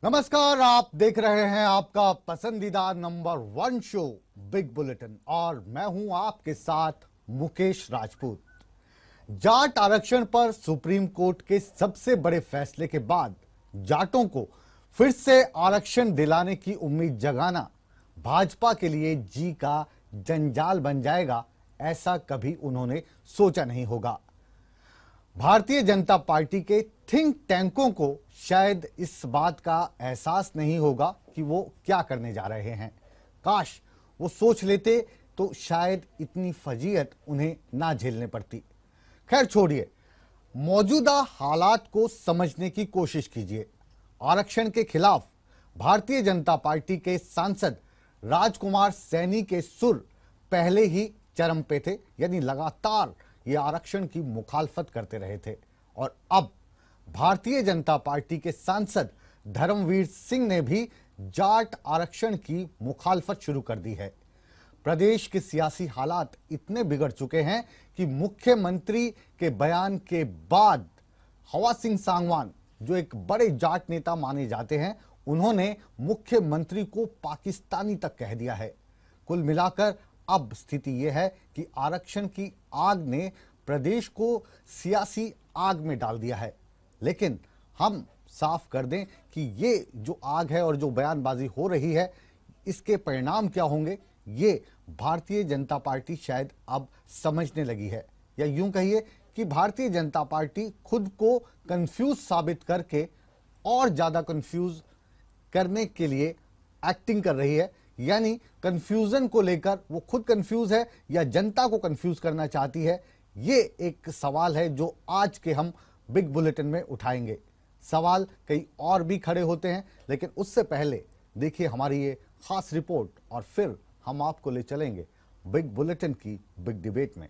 नमस्कार, आप देख रहे हैं आपका पसंदीदा नंबर 1 शो बिग बुलेटिन और मैं हूं आपके साथ मुकेश राजपूत। जाट आरक्षण पर सुप्रीम कोर्ट के सबसे बड़े फैसले के बाद जाटों को फिर से आरक्षण दिलाने की उम्मीद जगाना भाजपा के लिए जी का जंजाल बन जाएगा, ऐसा कभी उन्होंने सोचा नहीं होगा। भारतीय जनता पार्टी के थिंक टैंकों को शायद इस बात का एहसास नहीं होगा कि वो क्या करने जा रहे हैं। काश वो सोच लेते तो शायद इतनी फजीयत उन्हें ना झेलने पड़ती। खैर छोड़िए, मौजूदा हालात को समझने की कोशिश कीजिए। आरक्षण के खिलाफ भारतीय जनता पार्टी के सांसद राजकुमार सैनी के सुर पहले ही चरम पे थे, यानी लगातार ये आरक्षण की मुखालफत करते रहे थे। और अब भारतीय जनता पार्टी के सांसद धर्मवीर सिंह ने भी जाट आरक्षण की मुखालफत शुरू कर दी है। प्रदेश के सियासी हालात इतने बिगड़ चुके हैं कि मुख्यमंत्री के बयान के बाद हवा सिंह सांगवान, जो एक बड़े जाट नेता माने जाते हैं, उन्होंने मुख्यमंत्री को पाकिस्तानी तक कह दिया है। कुल मिलाकर अब स्थिति यह है कि आरक्षण की आग ने प्रदेश को सियासी आग में डाल दिया है। लेकिन हम साफ कर दें कि ये जो आग है और जो बयानबाजी हो रही है, इसके परिणाम क्या होंगे, ये भारतीय जनता पार्टी शायद अब समझने लगी है। या यूं कहिए कि भारतीय जनता पार्टी खुद को कंफ्यूज साबित करके और ज्यादा कंफ्यूज करने के लिए एक्टिंग कर रही है। यानी कंफ्यूजन को लेकर वो खुद कंफ्यूज है या जनता को कंफ्यूज करना चाहती है। ये एक सवाल है जो आज के हम बिग बुलेटिन में उठाएंगे। सवाल कई और भी खड़े होते हैं, लेकिन उससे पहले देखिए हमारी ये खास रिपोर्ट और फिर हम आपको ले चलेंगे बिग बुलेटिन की बिग डिबेट में।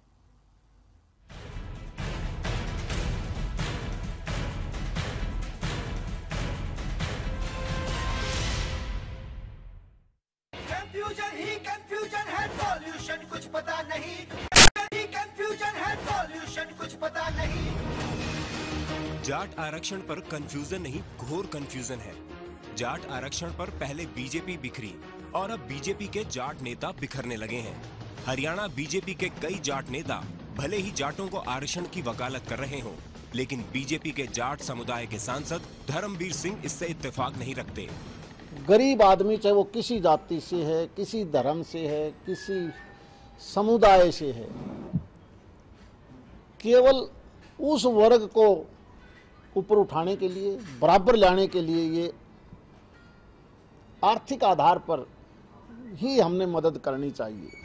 कंफ्यूजन ही कंफ्यूजन है, सॉल्यूशन कुछ पता नहीं। ही कंफ्यूजन है, सॉल्यूशन कुछ पता नहीं। जाट आरक्षण पर कंफ्यूजन नहीं, घोर कंफ्यूजन है। जाट आरक्षण पर पहले बीजेपी बिखरी और अब बीजेपी के जाट नेता बिखरने लगे हैं। हरियाणा बीजेपी के कई जाट नेता भले ही जाटों को आरक्षण की वकालत कर रहे हों, लेकिन बीजेपी के जाट समुदाय के सांसद धर्मवीर सिंह इससे इत्तेफाक नहीं रखते। गरीब आदमी, चाहे वो किसी जाति से है, किसी धर्म से है, किसी समुदाय से है, केवल उस वर्ग को ऊपर उठाने के लिए, बराबर लाने के लिए ये आर्थिक आधार पर ही हमने मदद करनी चाहिए।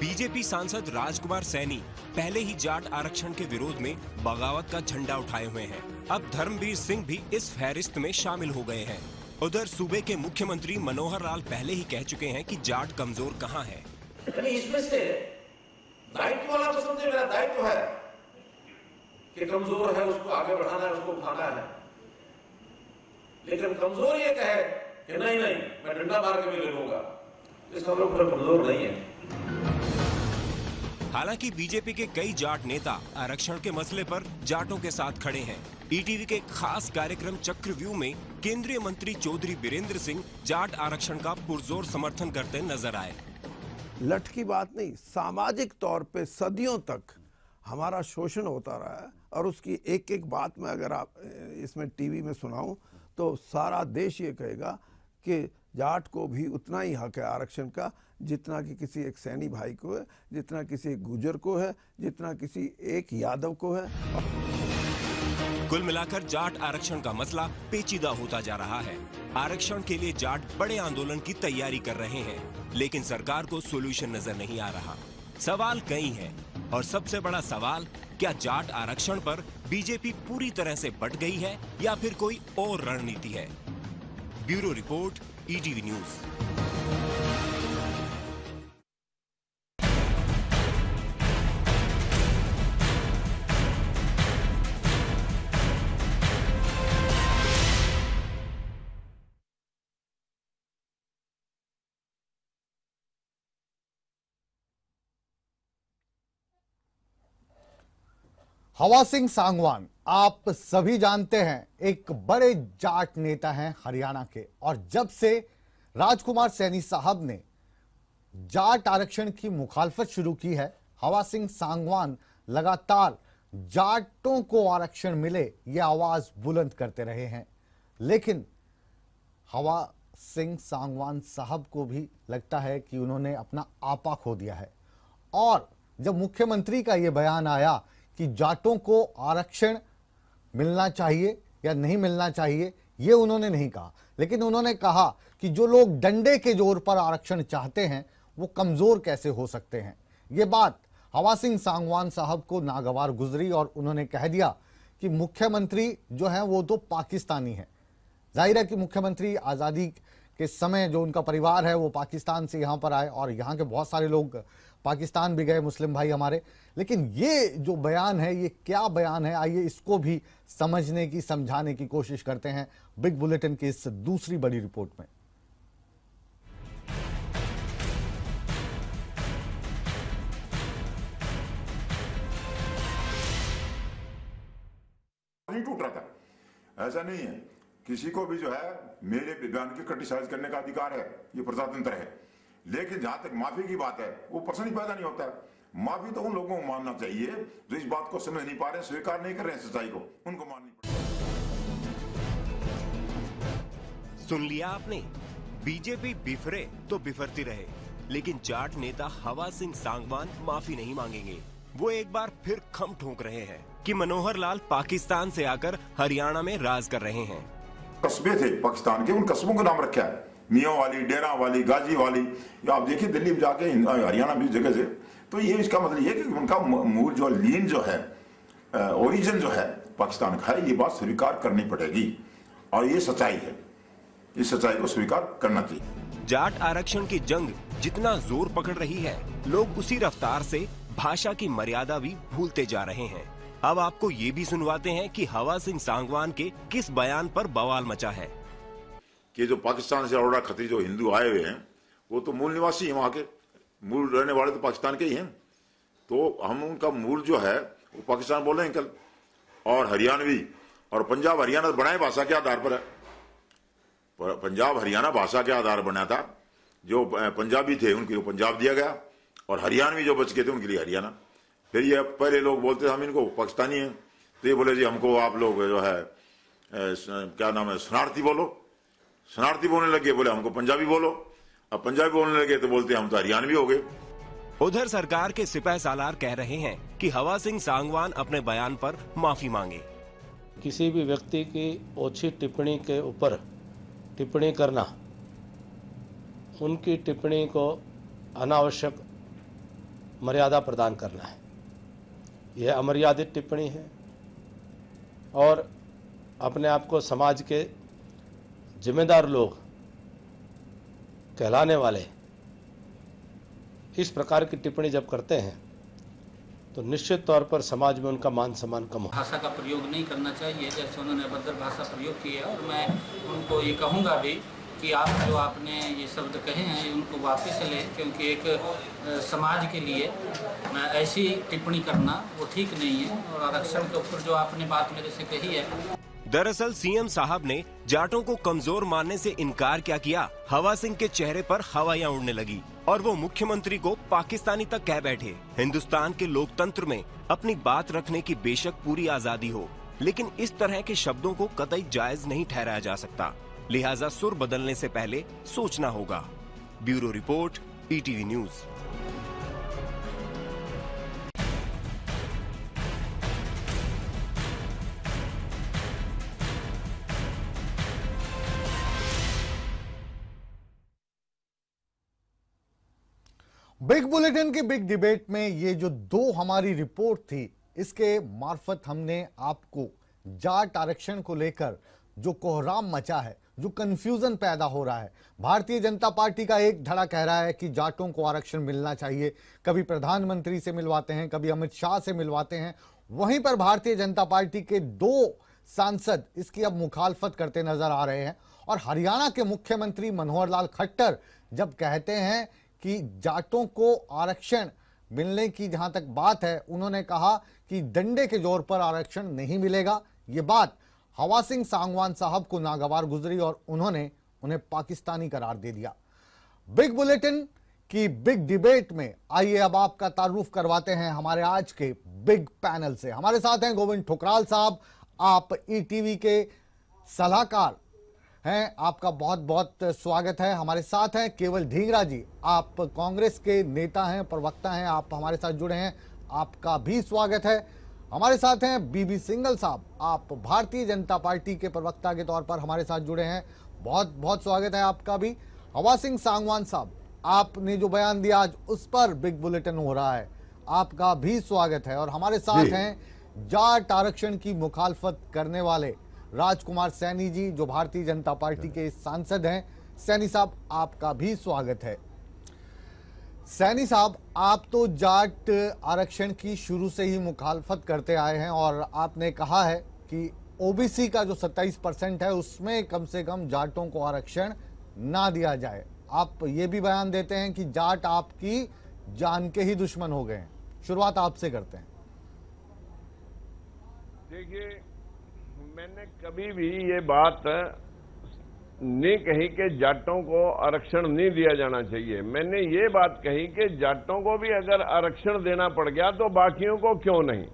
बीजेपी सांसद राजकुमार सैनी पहले ही जाट आरक्षण के विरोध में बगावत का झंडा उठाए हुए हैं। अब धर्मवीर सिंह भी इस फहरिस्त में शामिल हो गए हैं। उधर सूबे के मुख्यमंत्री मनोहर लाल पहले ही कह चुके हैं कि जाट कमजोर कहां है। इसमें से दायित्व वाला तो समझे मेरा दायित्व है कि कमजोर है उसको आगे बढ़ाना है, उसको उठाना है। लेकिन कमजोर ये कहे कि नहीं नहीं मैं डंडा मार के भी ले लूंगा, इसका मतलब पूरा कमजोर नहीं है। हालांकि बीजेपी के कई जाट नेता आरक्षण के मसले पर जाटों के साथ खड़े हैं। ईटीवी के खास कार्यक्रम चक्रव्यूह में केंद्रीय मंत्री चौधरी बीरेंद्र सिंह जाट आरक्षण का पुरजोर समर्थन करते नजर आए। लठ की बात नहीं, सामाजिक तौर पे सदियों तक हमारा शोषण होता रहा है और उसकी एक एक बात में अगर आप इसमें टीवी में सुनाऊं तो सारा देश ये कहेगा कि जाट को भी उतना ही हक है आरक्षण का जितना कि किसी एक सैनी भाई को है, जितना किसी एक गुर्जर को है, जितना किसी एक यादव को है। कुल मिलाकर जाट आरक्षण का मसला पेचीदा होता जा रहा है। आरक्षण के लिए जाट बड़े आंदोलन की तैयारी कर रहे हैं, लेकिन सरकार को सॉल्यूशन नजर नहीं आ रहा। सवाल कई हैं और सबसे बड़ा सवाल, क्या जाट आरक्षण पर बीजेपी पूरी तरह से बट गई है या फिर कोई और रणनीति है? Bureau report, ETV news. हवा सिंह सांगवान आप सभी जानते हैं एक बड़े जाट नेता हैं हरियाणा के, और जब से राजकुमार सैनी साहब ने जाट आरक्षण की मुखालफत शुरू की है, हवा सिंह सांगवान लगातार जाटों को आरक्षण मिले ये आवाज बुलंद करते रहे हैं। लेकिन हवा सिंह सांगवान साहब को भी लगता है कि उन्होंने अपना आपा खो दिया है, और जब मुख्यमंत्री का यह बयान आया कि जाटों को आरक्षण मिलना चाहिए या नहीं मिलना चाहिए, ये उन्होंने नहीं कहा, लेकिन उन्होंने कहा कि जो लोग डंडे के जोर पर आरक्षण चाहते हैं वो कमजोर कैसे हो सकते हैं। ये बात हवा सिंह सांगवान साहब को नागवार गुजरी और उन्होंने कह दिया कि मुख्यमंत्री जो है वो तो पाकिस्तानी है। जाहिर है कि मुख्यमंत्री आज़ादी के समय जो उनका परिवार है वो पाकिस्तान से यहाँ पर आए और यहाँ के बहुत सारे लोग पाकिस्तान भी गए, मुस्लिम भाई हमारे। लेकिन ये जो बयान है ये क्या बयान है, आइए इसको भी समझने की, समझाने की कोशिश करते हैं बिग बुलेटिन की इस दूसरी बड़ी रिपोर्ट में। नहीं टूट रहा था, ऐसा नहीं है। किसी को भी जो है मेरे बयान की क्रिटिसाइज करने का अधिकार है, ये प्रजातंत्र है। लेकिन जहां तक माफी की बात है वो प्रश्न ही पैदा नहीं होता है। माफी तो उन लोगों को मानना चाहिए जो इस बात को समझ नहीं पा रहे, स्वीकार नहीं कर रहे हैं सच्चाई को, उनको माननी पड़ेगी। सुन लिया आपने, बीजेपी बिफरे तो बिफरती रहे, लेकिन जाट नेता हवा सिंह सांगवान माफी नहीं मांगेंगे। वो एक बार फिर खम ठोक रहे हैं कि मनोहर लाल पाकिस्तान से आकर हरियाणा में राज कर रहे हैं। कस्बे थे पाकिस्तान के, उन कस्बों का नाम रखा है, मियाँ वाली, डेरा वाली, गाजी वाली। या आप देखिए दिल्ली में जाके, हरियाणा भी जगह से, तो ये इसका मतलब ये कि उनका मूल जो लीन जो है, ओरिजिन जो है पाकिस्तान का है, ये बात स्वीकार करनी पड़ेगी और ये सच्चाई है। इस सच्चाई को स्वीकार करना चाहिए। जाट आरक्षण की जंग जितना जोर पकड़ रही है, लोग उसी रफ्तार से भाषा की मर्यादा भी भूलते जा रहे हैं। अब आपको ये भी सुनवाते हैं कि हवा सिंह सांगवान के किस बयान पर बवाल मचा है। कि जो पाकिस्तान से अरोड़ा खत्री जो हिंदू आए हुए हैं वो तो मूल निवासी हैं, वहाँ के मूल रहने वाले तो पाकिस्तान के ही हैं, तो हम उनका मूल जो है वो पाकिस्तान बोल रहे हैं कल। और हरियाणवी और पंजाब हरियाणा बनाए भाषा के आधार पर है। पंजाब हरियाणा भाषा के आधार बना था। जो पंजाबी थे उनके लिए पंजाब दिया गया और हरियाणवी जो बच गए थे उनके लिए हरियाणा। फिर ये पहले लोग बोलते थे हम इनको पाकिस्तानी हैं, तो ये बोले जी हमको आप लोग जो है क्या नाम है, शरणार्थी बोलो। शरणार्थी बोलने लगे, बोले हमको पंजाबी बोलो। अब पंजाबी बोलने लगे तो बोलते हम तो हरियाणवी हो गए। उधर सरकार के सिपह सालार कह रहे हैं कि हवा सिंह सांगवान अपने बयान पर माफी मांगे। किसी भी व्यक्ति की ओछी टिप्पणी के ऊपर टिप्पणी करना, उनकी टिप्पणी को अनावश्यक मर्यादा प्रदान करना है। यह अमर्यादित टिप्पणी है और अपने आप को समाज के जिम्मेदार लोग कहलाने वाले इस प्रकार की टिप्पणी जब करते हैं तो निश्चित तौर पर समाज में उनका मान सम्मान कम हो। भाषा का प्रयोग नहीं करना चाहिए, जैसे उन्होंने अभद्र भाषा प्रयोग की है। और मैं उनको ये कहूँगा भी कि आप जो आपने ये शब्द कहे हैं उनको वापस लें, क्योंकि एक समाज के लिए ऐसी टिप्पणी करना वो ठीक नहीं है। और आरक्षण के ऊपर जो आपने बात मेरे से कही है, दरअसल सीएम साहब ने जाटों को कमजोर मानने से इनकार क्या किया, हवा सिंह के चेहरे पर हवाइयां उड़ने लगी और वो मुख्यमंत्री को पाकिस्तानी तक कह बैठे। हिंदुस्तान के लोकतंत्र में अपनी बात रखने की बेशक पूरी आजादी हो, लेकिन इस तरह के शब्दों को कतई जायज नहीं ठहराया जा सकता। लिहाजा सुर बदलने से पहले सोचना होगा। Bureau report, ETV news. Big bulletin की बिग डिबेट में ये जो दो हमारी रिपोर्ट थी, इसके मार्फत हमने आपको जाट आरक्षण को लेकर जो कोहराम मचा है, जो कंफ्यूजन पैदा हो रहा है, भारतीय जनता पार्टी का एक धड़ा कह रहा है कि जाटों को आरक्षण मिलना चाहिए, कभी प्रधानमंत्री से मिलवाते हैं, कभी अमित शाह से मिलवाते हैं। वहीं पर भारतीय जनता पार्टी के दो सांसद इसकी अब मुखालफत करते नजर आ रहे हैं। और हरियाणा के मुख्यमंत्री मनोहर लाल खट्टर जब कहते हैं कि जाटों को आरक्षण मिलने की जहां तक बात है, उन्होंने कहा कि डंडे के जोर पर आरक्षण नहीं मिलेगा। ये बात हवा सिंह सांगवान साहब को नागवार गुजरी और उन्होंने उन्हें पाकिस्तानी करार दे दिया। बिग बुलेटिन की बिग डिबेट में आइए अब आपका तारुफ करवाते हैं हमारे आज के बिग पैनल से। हमारे साथ हैं गोविंद ठुकराल साहब, आप ईटीवी के सलाहकार हैं, आपका बहुत बहुत स्वागत है। हमारे साथ हैं केवल ढींगरा जी, आप कांग्रेस के नेता हैं, प्रवक्ता हैं, आप हमारे साथ जुड़े हैं, आपका भी स्वागत है। हमारे साथ हैं बीबी सिंघल साहब, आप भारतीय जनता पार्टी के प्रवक्ता के तौर पर हमारे साथ जुड़े हैं, बहुत बहुत स्वागत है आपका भी। हवा सिंह सांगवान साहब, आपने जो बयान दिया आज उस पर बिग बुलेटिन हो रहा है, आपका भी स्वागत है। और हमारे साथ हैं जाट आरक्षण की मुखालफत करने वाले राजकुमार सैनी जी, जो भारतीय जनता पार्टी के सांसद हैं। सैनी साहब, आपका भी स्वागत है। सैनी साहब, आप तो जाट आरक्षण की शुरू से ही मुखालफत करते आए हैं और आपने कहा है कि ओबीसी का जो 27% है उसमें कम से कम जाटों को आरक्षण ना दिया जाए। आप ये भी बयान देते हैं कि जाट आपकी जान के ही दुश्मन हो गए हैं। शुरुआत आपसे करते हैं। देखिए, मैंने कभी भी ये बात नहीं कही कि जाटों को आरक्षण नहीं दिया जाना चाहिए। मैंने ये बात कही कि जाटों को भी अगर आरक्षण देना पड़ गया तो बाकियों को क्यों नहीं।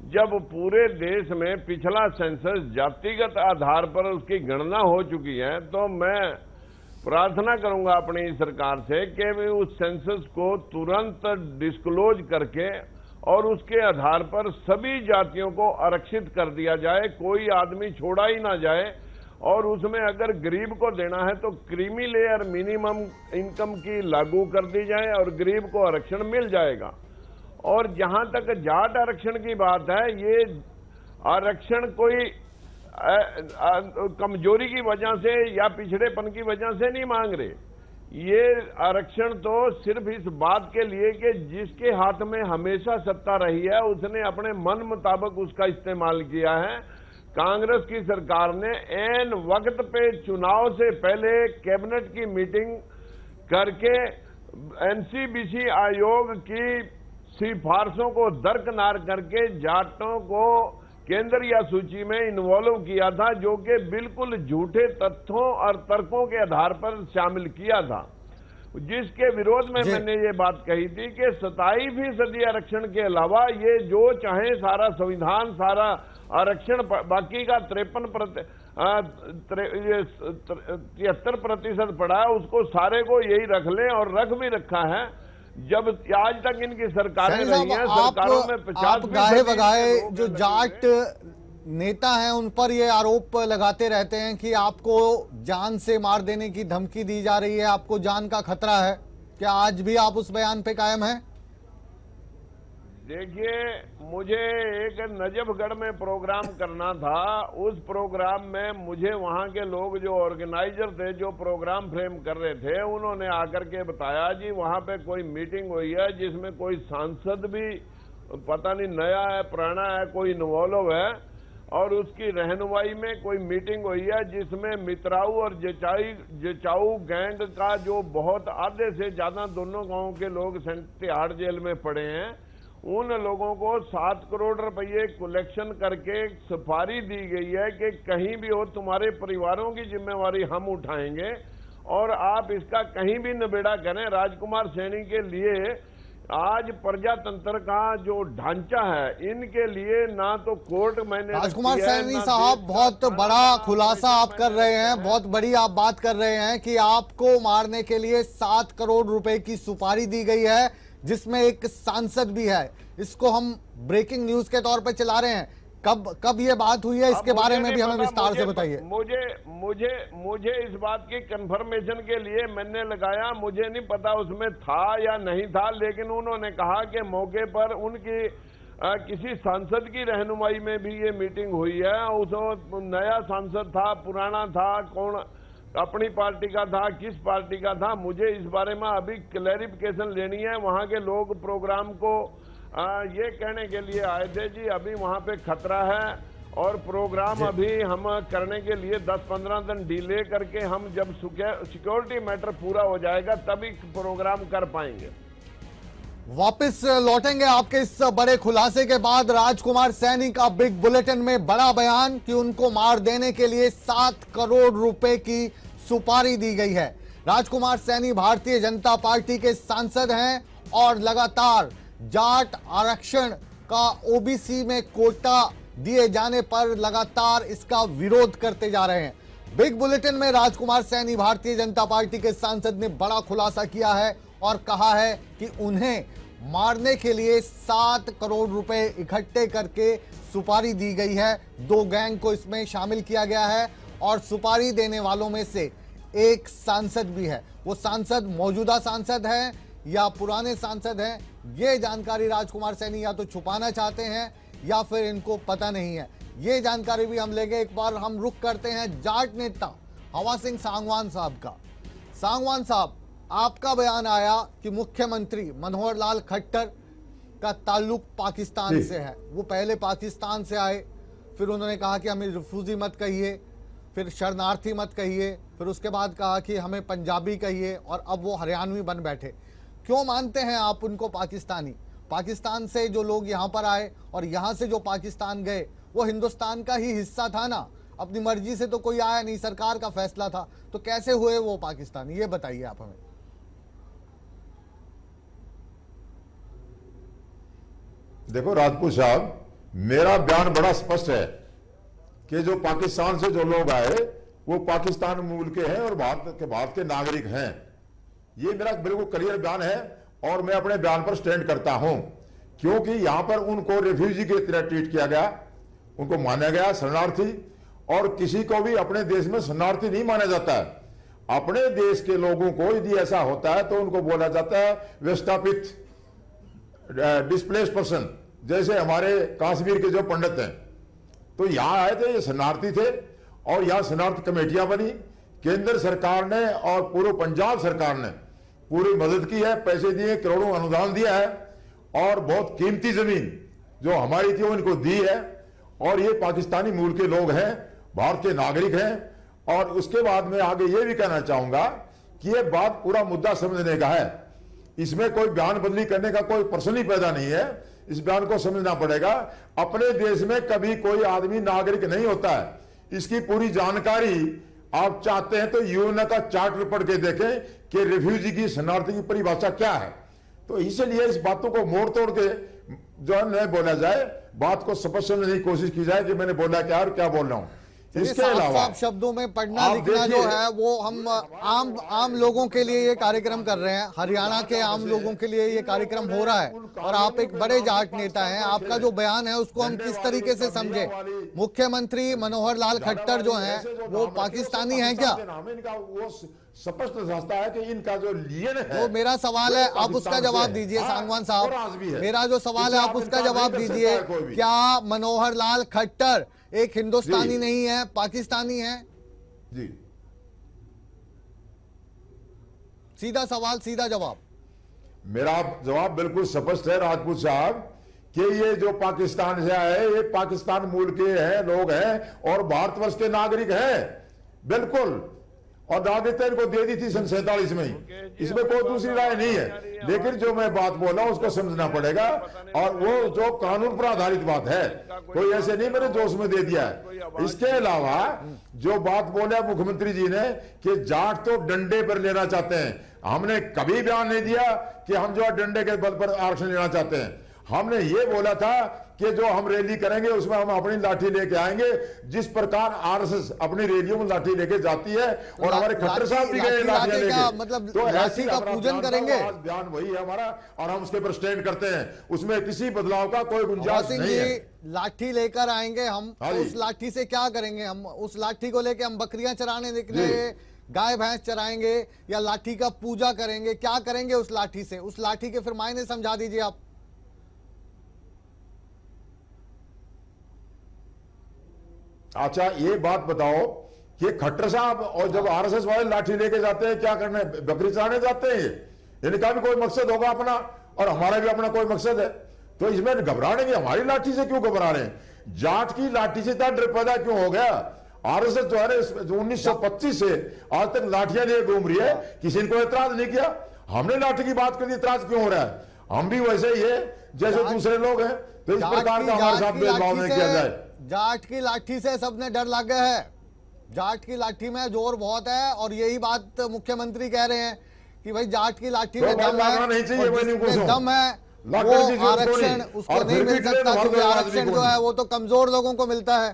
जब पूरे देश में पिछला सेंसस जातिगत आधार पर उसकी गणना हो चुकी है, तो मैं प्रार्थना करूंगा अपनी सरकार से कि वे उस सेंसस को तुरंत डिस्क्लोज करके और उसके आधार पर सभी जातियों को आरक्षित कर दिया जाए, कोई आदमी छोड़ा ही ना जाए। और उसमें अगर गरीब को देना है तो क्रीमी लेयर मिनिमम इनकम की लागू कर दी जाए और गरीब को आरक्षण मिल जाएगा। और जहां तक जाट आरक्षण की बात है, ये आरक्षण कोई कमजोरी की वजह से या पिछड़ेपन की वजह से नहीं मांग रहे। ये आरक्षण तो सिर्फ इस बात के लिए कि जिसके हाथ में हमेशा सत्ता रही है उसने अपने मन मुताबिक उसका इस्तेमाल किया है। कांग्रेस की सरकार ने ऐन वक्त पे चुनाव से पहले कैबिनेट की मीटिंग करके एनसीबीसी आयोग की सिफारिशों को दरकिनार करके जाटों को केंद्रीय सूची में इन्वॉल्व किया था, जो कि बिल्कुल झूठे तथ्यों और तर्कों के आधार पर शामिल किया था, जिसके विरोध में मैंने ये बात कही थी कि 27% आरक्षण के अलावा ये जो चाहे सारा संविधान, सारा आरक्षण, बाकी का 73% पड़ा है, उसको सारे को यही रख लें और रख भी रखा है। जब आज तक इनकी सरकारें रही हैं, सरकारों में 50 गाहे बगाए जो जाट नेता हैं उन पर ये आरोप लगाते रहते हैं कि आपको जान से मार देने की धमकी दी जा रही है, आपको जान का खतरा है। क्या आज भी आप उस बयान पे कायम हैं? देखिए, मुझे एक नजफगढ़ में प्रोग्राम करना था। उस प्रोग्राम में मुझे वहां के लोग जो ऑर्गेनाइजर थे, जो प्रोग्राम फ्रेम कर रहे थे, उन्होंने आकर के बताया जी वहां पे कोई मीटिंग हुई है जिसमें कोई सांसद भी पता नहीं नया है पुराना है, कोई इन्वॉल्व है, और उसकी रहनुमाई में कोई मीटिंग हुई है जिसमें मित्राऊ और जेचाऊ गैंग का जो बहुत आधे से ज्यादा दोनों गांवों के लोग तिहाड़ जेल में पड़े हैं, उन लोगों को 7 करोड़ रुपए कलेक्शन करके सफारी दी गई है कि कहीं भी हो तुम्हारे परिवारों की जिम्मेवारी हम उठाएंगे और आप इसका कहीं भी निबेड़ा करें। राजकुमार सैनी के लिए आज प्रजातंत्र का जो ढांचा है, इनके लिए ना तो कोर्ट मैंने राजकुमार सैनी साहब, बहुत बड़ा खुलासा आप कर रहे हैं, बहुत बड़ी आप बात कर रहे हैं कि आपको मारने के लिए 7 करोड़ रुपए की सुपारी दी गई है, जिसमें एक सांसद भी है। इसको हम ब्रेकिंग न्यूज के तौर पे चला रहे हैं। कब ये बात हुई है, इसके बारे में भी हमें विस्तार से बताइए। मुझे इस बात की कंफर्मेशन के लिए मैंने लगाया, मुझे नहीं पता उसमें था या नहीं था, लेकिन उन्होंने कहा कि मौके पर उनकी किसी सांसद की रहनुमाई में भी ये मीटिंग हुई है। उस नया सांसद था, पुराना था, कौन अपनी पार्टी का था, किस पार्टी का था, मुझे इस बारे में अभी क्लैरिफिकेशन लेनी है। वहां के लोग प्रोग्राम को ये कहने के लिए आए थे जी अभी वहां पे खतरा है और प्रोग्राम अभी हम करने के लिए 10-15 दिन डिले करके हम जब सिक्योरिटी मैटर पूरा हो जाएगा तभी प्रोग्राम कर पाएंगे। वापस लौटेंगे आपके इस बड़े खुलासे के बाद। राजकुमार सैनी का बिग बुलेटिन में बड़ा बयान कि उनको मार देने के लिए 7 करोड़ रुपए की सुपारी दी गई है। राजकुमार सैनी भारतीय जनता पार्टी के सांसद हैं और लगातार जाट आरक्षण का ओबीसी में कोटा दिए जाने पर लगातार इसका विरोध करते जा रहे हैं। बिग बुलेटिन में राजकुमार सैनी भारतीय जनता पार्टी के सांसद ने बड़ा खुलासा किया है और कहा है कि उन्हें मारने के लिए 7 करोड़ रुपए इकट्ठे करके सुपारी दी गई है। 2 गैंग को इसमें शामिल किया गया है और सुपारी देने वालों में से एक सांसद भी है। वो सांसद मौजूदा सांसद हैं या पुराने सांसद हैं, ये जानकारी राजकुमार सैनी या तो छुपाना चाहते हैं या फिर इनको पता नहीं है। ये जानकारी भी हम लेंगे। एक बार हम रुख करते हैं जाट नेता हवा सिंह सांगवान साहब का। सांगवान साहब, आपका बयान आया कि मुख्यमंत्री मनोहर लाल खट्टर का ताल्लुक पाकिस्तान से है। वो पहले पाकिस्तान से आए, फिर उन्होंने कहा कि हमें रिफ्यूजी मत कहिए, फिर शरणार्थी मत कहिए, फिर उसके बाद कहा कि हमें पंजाबी कहिए और अब वो हरियाणवी बन बैठे। क्यों मानते हैं आप उनको पाकिस्तानी? पाकिस्तान से जो लोग यहाँ पर आए और यहाँ से जो पाकिस्तान गए वो हिंदुस्तान का ही हिस्सा था ना, अपनी मर्जी से तो कोई आया नहीं, सरकार का फैसला था, तो कैसे हुए वो पाकिस्तानी? ये बताइए आप हमें। देखो राजपूत साहब, मेरा बयान बड़ा स्पष्ट है कि जो पाकिस्तान से जो लोग आए वो पाकिस्तान मूल के हैं और भारत के नागरिक हैं। ये मेरा बिल्कुल क्लियर बयान है और मैं अपने बयान पर स्टैंड करता हूं, क्योंकि यहां पर उनको रेफ्यूजी की तरह ट्रीट किया गया, उनको माना गया शरणार्थी, और किसी को भी अपने देश में शरणार्थी नहीं माना जाता है। अपने देश के लोगों को यदि ऐसा होता है तो उनको बोला जाता है विस्थापित, डिस्प्लेस पर्सन। जैसे हमारे कश्मीर के जो पंडित हैं तो यहां आए थे, ये शरणार्थी थे और यहां शरणार्थ कमेटियां बनी। केंद्र सरकार ने और पूर्व पंजाब सरकार ने पूरी मदद की है, पैसे दिए, करोड़ों अनुदान दिया है और बहुत कीमती जमीन जो हमारी थी वो इनको दी है। और ये पाकिस्तानी मूल के लोग हैं, भारत के नागरिक हैं। और उसके बाद में आगे ये भी कहना चाहूंगा कि ये बात पूरा मुद्दा समझने का है, इसमें कोई बयान बदली करने का कोई प्रश्न ही पैदा नहीं है। इस बयान को समझना पड़ेगा। अपने देश में कभी कोई आदमी नागरिक नहीं होता है, इसकी पूरी जानकारी आप चाहते हैं तो यूएन का चार्टर पढ़ के देखें कि रिफ्यूजी की शरणार्थी की परिभाषा क्या है। तो इसलिए इस बातों को मोड़ तोड़ के जो है नहीं बोला जाए, बात को स्पष्ट समझने की कोशिश की जाए कि मैंने बोला क्या और क्या बोल रहा हूं। इसके अलावा शब्दों में पढ़ना लिखना जो है वो हम आम लोगों के लिए ये कार्यक्रम कर रहे हैं, हरियाणा के आम लोगों के लिए ये कार्यक्रम हो रहा है। और आप एक बड़े जाट नेता हैं, आपका जो बयान है उसको हम किस तरीके से समझे? मुख्यमंत्री मनोहर लाल खट्टर जो हैं वो पाकिस्तानी हैं क्या? स्पष्ट रास्ता है कि इनका जो लियन है, तो मेरा सवाल है, आप उसका जवाब दीजिए सांगवान साहब। मेरा जो सवाल है आप उसका जवाब दीजिए। क्या मनोहर लाल खट्टर एक हिंदुस्तानी नहीं है, पाकिस्तानी है? जी, सीधा सवाल सीधा जवाब। मेरा जवाब बिल्कुल स्पष्ट है राजपूत साहब कि ये जो पाकिस्तान से आए ये पाकिस्तान मूल के हैं, लोग हैं और भारतवर्ष के नागरिक हैं बिल्कुल। और नागरिकता इनको दे दी थी सन 47 में ही, इसमें कोई दूसरी राय नहीं है। लेकिन जो मैं बात बोल रहा हूं उसको समझना पड़ेगा और वो जो कानून पर आधारित बात है, कोई ऐसे नहीं मैंने जोश में दे दिया है। इसके अलावा जो बात बोला मुख्यमंत्री जी ने कि जाट तो डंडे पर लेना चाहते हैं, हमने कभी बयान नहीं दिया कि हम जो डंडे के बल पर आरक्षण लेना चाहते हैं। हमने ये बोला था कि जो हम रैली करेंगे उसमें हम अपनी लाठी लेके आएंगे, जिस प्रकार आरएसएस अपनी रैलियों में लाठी लेके जाती है और हमारे खट्टर साहब भी गए लाठी लेके, मतलब तो लाठी का पूजन करेंगे। बयान वही है हमारा और हम उसके पर स्टैंड करते हैं, उसमें किसी बदलाव का कोई गुंजाइश नहीं है। लाठी लेकर आएंगे हम, तो उस लाठी से क्या करेंगे? हम उस लाठी को लेके हम बकरियां चराने निकलेंगे, गाय भैंस चराएंगे या लाठी का पूजा करेंगे? क्या करेंगे उस लाठी से? उस लाठी के फिर मायने समझा दीजिए आप। अच्छा ये बात बताओ कि खट्टर साहब और जब आरएसएस वाले लाठी लेके जाते हैं क्या करने? बकरी चराने जाते हैं। इनका भी कोई मकसद होगा अपना और हमारा भी अपना कोई मकसद है, तो इसमें घबराने की हमारी लाठी से क्यों घबरा रहे हैं? जाट की लाठी से इतना डर पैदा क्यों हो गया? आरएसएस जो है 1925 से आज तक लाठियां लिए घूम रही है, किसी ने कोई एतराज नहीं किया। हमने लाठी की बात कर दी, एतराज क्यों हो रहा है? हम भी वैसे ही है जैसे दूसरे लोग हैं, तो इस प्रकार का हमारे साथ भेदभाव नहीं किया जाए। जाट की लाठी से सबने डर लग गया है, जाट की लाठी में जोर बहुत है, और यही बात मुख्यमंत्री कह रहे हैं कि भाई जाट की लाठी में दम है, नहीं चाहिए, दम है वो आरक्षण उसको नहीं मिल सकता, क्योंकि आरक्षण जो है वो तो कमजोर लोगों को मिलता है।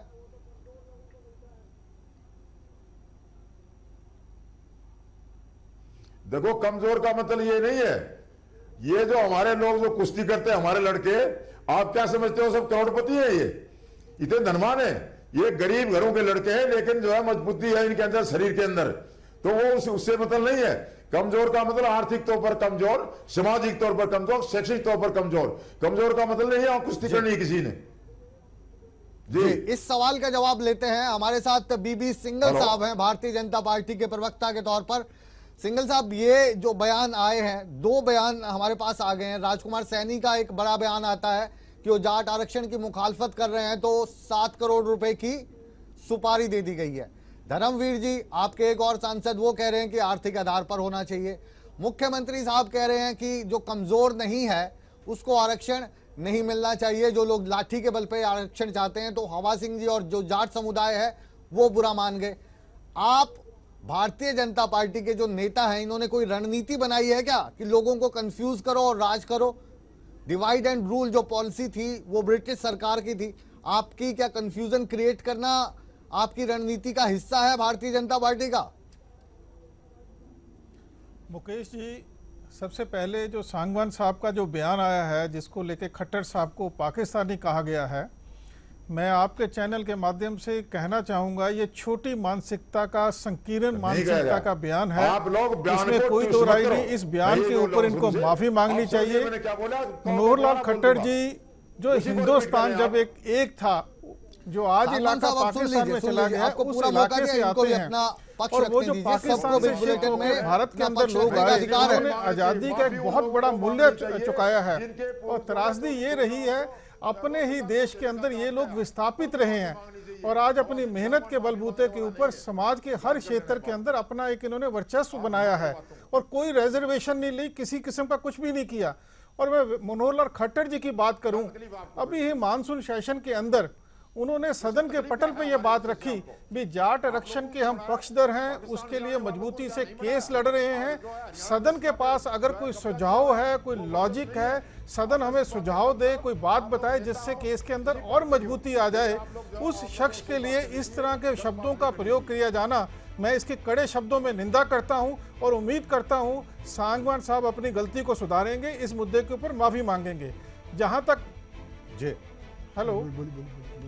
देखो, कमजोर का मतलब ये नहीं है, ये जो हमारे लोग जो कुश्ती करते हैं, हमारे लड़के, आप क्या समझते हो सब करोड़पति है? ये इतने धनवान है? ये गरीब घरों के लड़के हैं, लेकिन जो है मजबूती है इनके अंदर, शरीर के अंदर, तो वो उससे मतलब नहीं है। कमजोर का मतलब आर्थिक तौर पर कमजोर, सामाजिक तौर पर कमजोर, शैक्षिक तौर पर कमजोर। कमजोर का मतलब नहीं है कुश्ती करनी है किसी ने। जी, इस सवाल का जवाब लेते हैं। हमारे साथ बीबी सिंघल साहब हैं, भारतीय जनता पार्टी के प्रवक्ता के तौर पर। सिंघल साहब, ये जो बयान आए हैं, 2 बयान हमारे पास आ गए हैं। राजकुमार सैनी का एक बड़ा बयान आता है कि वो जाट आरक्षण की मुखालफत कर रहे हैं, तो 7 करोड़ रुपए की सुपारी दे दी गई है। धर्मवीर जी, आपके एक और सांसद, वो कह रहे हैं कि आर्थिक आधार पर होना चाहिए। मुख्यमंत्री साहब कह रहे हैं कि जो कमजोर नहीं है उसको आरक्षण नहीं मिलना चाहिए। जो लोग लाठी के बल पे आरक्षण चाहते हैं, तो हवा सिंह जी और जो जाट समुदाय है वो बुरा मान गए। आप भारतीय जनता पार्टी के जो नेता हैं, इन्होंने कोई रणनीति बनाई है क्या कि लोगों को कंफ्यूज करो और राज करो? डिवाइड एंड रूल जो पॉलिसी थी वो ब्रिटिश सरकार की थी, आपकी क्या कंफ्यूजन क्रिएट करना आपकी रणनीति का हिस्सा है भारतीय जनता पार्टी का? मुकेश जी, सबसे पहले जो सांगवान साहब का जो बयान आया है, जिसको लेके खट्टर साहब को पाकिस्तानी कहा गया है, मैं आपके चैनल के माध्यम से कहना चाहूंगा, ये छोटी मानसिकता का, संकीर्ण मानसिकता का बयान है। इसमें कोई दो राय नहीं। इस बयान के ऊपर इनको माफी मांगनी चाहिए। मनोहर लाल खट्टर जी, जो हिंदुस्तान जब एक था, जो आज इलाका पाकिस्तान में चला गया, उस इलाके से आते हैं, और वो जो पाकिस्तान से भारत के अंदर लोग आए, उन्होंने आजादी का एक बहुत बड़ा मूल्य चुकाया है। और त्रासदी ये रही है, अपने ही देश के अंदर ये लोग विस्थापित रहे हैं, और आज अपनी मेहनत के बलबूते के ऊपर समाज के हर क्षेत्र के अंदर अपना एक इन्होंने वर्चस्व बनाया है, और कोई रिजर्वेशन नहीं ली, किसी किस्म का कुछ भी नहीं किया। और मैं मनोहर लाल खट्टर जी की बात करूं, अभी ही मानसून सेशन के अंदर उन्होंने सदन के पटल पे ये बात रखी भी जाट आरक्षण के हम पक्षधर हैं, उसके लिए मजबूती से केस लड़ रहे हैं। सदन के पास अगर कोई सुझाव है, कोई लॉजिक है, सदन हमें सुझाव दे, कोई बात बताए जिससे केस के अंदर और मजबूती आ जाए। उस शख्स के लिए इस तरह के शब्दों का प्रयोग किया जाना, मैं इसके कड़े शब्दों में निंदा करता हूं, और उम्मीद करता हूं सांगवान साहब अपनी गलती को सुधारेंगे, इस मुद्दे के ऊपर माफी मांगेंगे। जहां तक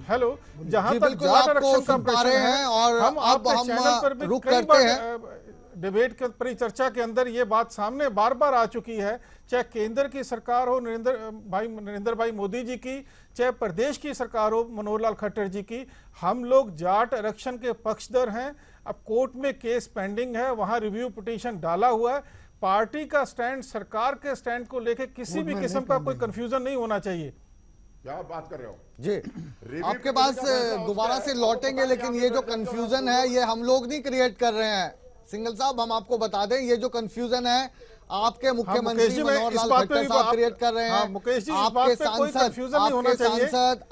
हेलो जहां तक जाट आरक्षण का प्रश्न है, और हम आपके चैनल पर भी कई बार डिबेट के परिचर्चा के अंदर ये बात सामने बार बार आ चुकी है, चाहे केंद्र की सरकार हो नरेंद्र भाई मोदी जी की, चाहे प्रदेश की सरकार हो मनोहर लाल खट्टर जी की, हम लोग जाट आरक्षण के पक्षधर हैं। अब कोर्ट में केस पेंडिंग है, वहां रिव्यू पिटीशन डाला हुआ है। पार्टी का स्टैंड, सरकार के स्टैंड को लेकर किसी भी किस्म का कोई कंफ्यूजन नहीं होना चाहिए। क्या बात कर रहे हो जी? आपके पास दोबारा से लौटेंगे, लेकिन ये जो कंफ्यूजन है ये हम लोग नहीं क्रिएट कर रहे हैं। सिंघल साहब, हम आपको बता दें, ये जो कंफ्यूजन है आपके मुख्यमंत्री मनोहर लाल खट्टर साहब क्रिएट कर रहे हैं।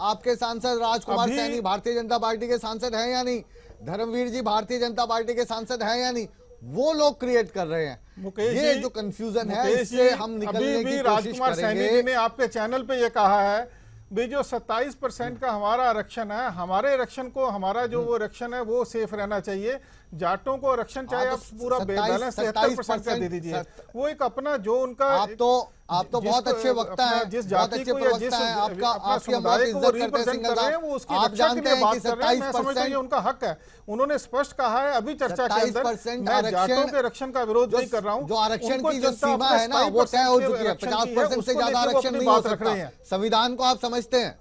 आपके सांसद राजकुमार सैनी भारतीय जनता पार्टी के सांसद हैं या नहीं? धर्मवीर जी भारतीय जनता पार्टी के सांसद हैं या नहीं? वो लोग क्रिएट कर रहे हैं। ये जो कंफ्यूजन है, इससे हम निकलने की कोशिश राजकुमार सैनी जी ने आपके चैनल पे ये कहा है भी जो 27% का हमारा आरक्षण है, हमारे आरक्षण को, हमारा जो वो आरक्षण है वो सेफ रहना चाहिए। जाटों को आरक्षण चाहे आप पूरा बैलेंस 73% का दे दीजिए। वो एक अपना जो उनका आप तो बहुत अच्छे वक्ता हैं, जिस जाति को या जिस आपकी हम बहुत इज्जत करते हैं, वो उसकी रक्षा के लिए बात कर रहे हैं। मैं समझता हूं ये उनका हक है। उन्होंने स्पष्ट कहा है अभी चर्चा के अंदर, मैं जाटों के आरक्षण का विरोध नहीं कर रहा हूं। जो आरक्षण की जो सीमा है ना, वो तय हो चुकी है। 50% से ज्यादा आरक्षण नहीं हो सकता। संविधान को आप समझते हैं?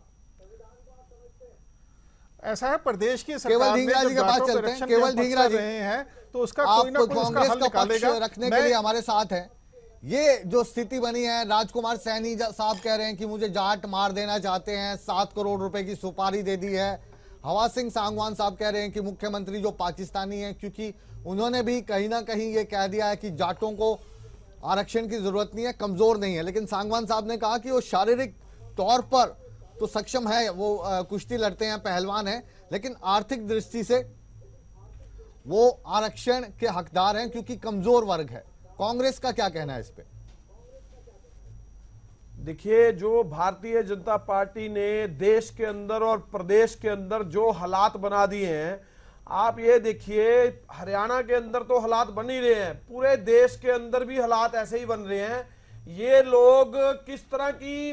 ऐसा है, प्रदेश की सरकार ने जब जाटों के आरक्षण केवल ढींगरा रहे हैं, तो उसका कोई ना कोई उसका हल निकालेगा। रखने के लिए हमारे साथ है। ये जो स्थिति बनी है, राजकुमार सैनी साहब कह रहे हैं कि मुझे जाट मार देना चाहते हैं, 7 करोड़ रुपए की सुपारी दे दी है। हवा सिंह सांगवान साहब कह रहे हैं कि मुख्यमंत्री जो पाकिस्तानी है, क्योंकि उन्होंने भी कहीं ना कहीं ये कह दिया है कि जाटों को आरक्षण की जरूरत नहीं है, कमजोर नहीं है, लेकिन सांगवान साहब ने कहा कि वो शारीरिक तौर पर तो सक्षम है, वो कुश्ती लड़ते हैं, पहलवान है, लेकिन आर्थिक दृष्टि से वो आरक्षण के हकदार हैं क्योंकि कमजोर वर्ग है। कांग्रेस का क्या कहना है इस पे? देखिए, जो भारतीय जनता पार्टी ने देश के अंदर और प्रदेश के अंदर जो हालात बना दिए हैं, आप ये देखिए, हरियाणा के अंदर तो हालात बन ही रहे हैं, पूरे देश के अंदर भी हालात ऐसे ही बन रहे हैं। ये लोग किस तरह की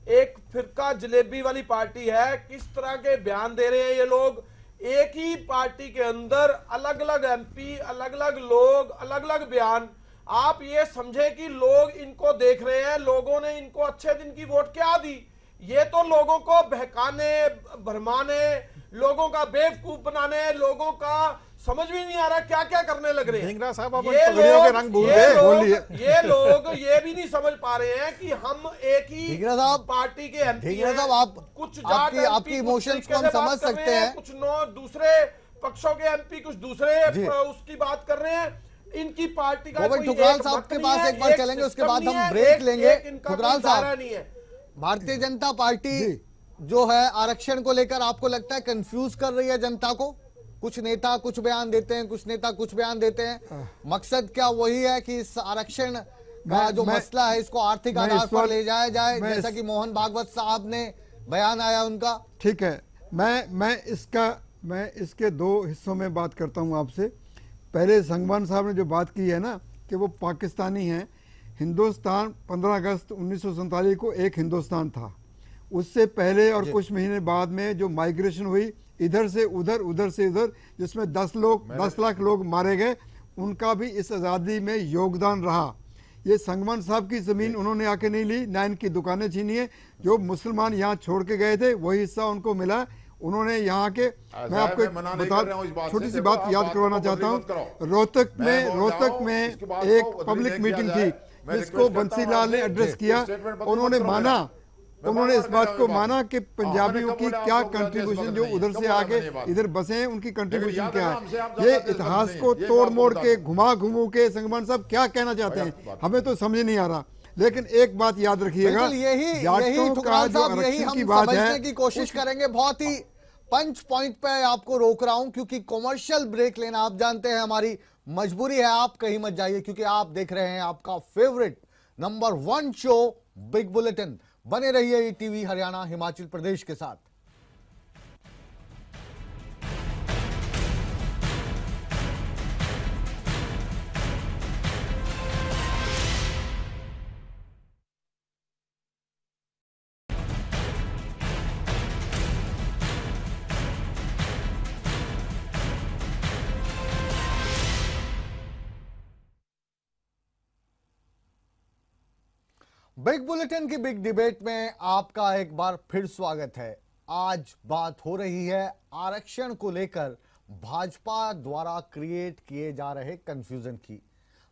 एक फिरका जलेबी वाली पार्टी है, किस तरह के बयान दे रहे हैं ये लोग। एक ही पार्टी के अंदर अलग अलग एमपी, अलग अलग लोग, अलग अलग बयान। आप ये समझे कि लोग इनको देख रहे हैं, लोगों ने इनको अच्छे दिन की वोट क्या दी। ये तो लोगों को बहकाने, भरमाने, लोगों का बेवकूफ बनाने, लोगों का समझ भी नहीं आ रहा क्या क्या करने लग रहे हैं। ढींगरा साहब, आप ये पगड़ियों के रंग भूल गए, बोलिए। ये लोग ये भी नहीं समझ पा रहे हैं कि हम एक ही पार्टी के एमपी हैं। आप कुछ आपकी इमोशंस को हम समझ सकते हैं, कुछ दूसरे पक्षों के एमपी कुछ दूसरे उसकी बात कर रहे हैं। इनकी पार्टी का कोई ठुकराल साहब के पास एक बार चलेंगे, उसके बाद हम ब्रेक लेंगे। ठुकराल साहब, भारतीय जनता पार्टी जो है आरक्षण को लेकर आपको लगता है कंफ्यूज कर रही है जनता को? कुछ नेता कुछ बयान देते हैं, कुछ नेता कुछ बयान देते हैं। मकसद क्या वही है कि इस आरक्षण का जो मसला है इसको आर्थिक आधार पर ले जाया जाए, जैसा कि मोहन भागवत साहब ने बयान आया उनका? ठीक है, मैं इसके दो हिस्सों में बात करता हूं आपसे। पहले सांगवान साहब ने जो बात की है ना कि वो पाकिस्तानी हैं। हिंदुस्तान 15 अगस्त 1947 को एक हिंदुस्तान था। उससे पहले और कुछ महीने बाद में जो माइग्रेशन हुई इधर से उधर, उधर से इधर, जिसमें 10 लाख लोग मारे गए, उनका भी इस आज़ादी में योगदान रहा। ये सांगवान साहब की ज़मीन उन्होंने आके नहीं ली, ना इनकी दुकानें छीनी है। जो मुसलमान यहाँ छोड़ के गए थे वही हिस्सा उनको मिला। उन्होंने यहाँ के, मैं आपको एक छोटी सी बात याद करवाना चाहता हूँ। रोहतक में एक पब्लिक मीटिंग थी जिसको बंसीलाल ने एड्रेस किया। उन्होंने इस बात को माना कि पंजाबियों की क्या कंट्रीब्यूशन, जो उधर से आके इधर बसे हैं, उनकी कंट्रीब्यूशन क्या है। ये इतिहास को तोड़ मोड़ के, घुमा घुमू के सांगवान साहब क्या कहना चाहते हैं, हमें तो समझ नहीं आ रहा। लेकिन एक बात याद रखिएगा, यही ठुकराल साहब, यही हम समझने की कोशिश करेंगे। बहुत ही पंच पॉइंट पे आपको रोक रहा हूं क्योंकि कॉमर्शियल ब्रेक लेना आप जानते हैं हमारी मजबूरी है। आप कहीं मत जाइए क्योंकि आप देख रहे हैं आपका favourite number 1 show big bulletin. बने रहिए टीवी हरियाणा हिमाचल प्रदेश के साथ। बिग बुलेटिन की बिग डिबेट में आपका एक बार फिर स्वागत है। आज बात हो रही है आरक्षण को लेकर भाजपा द्वारा क्रिएट किए जा रहे कंफ्यूजन की।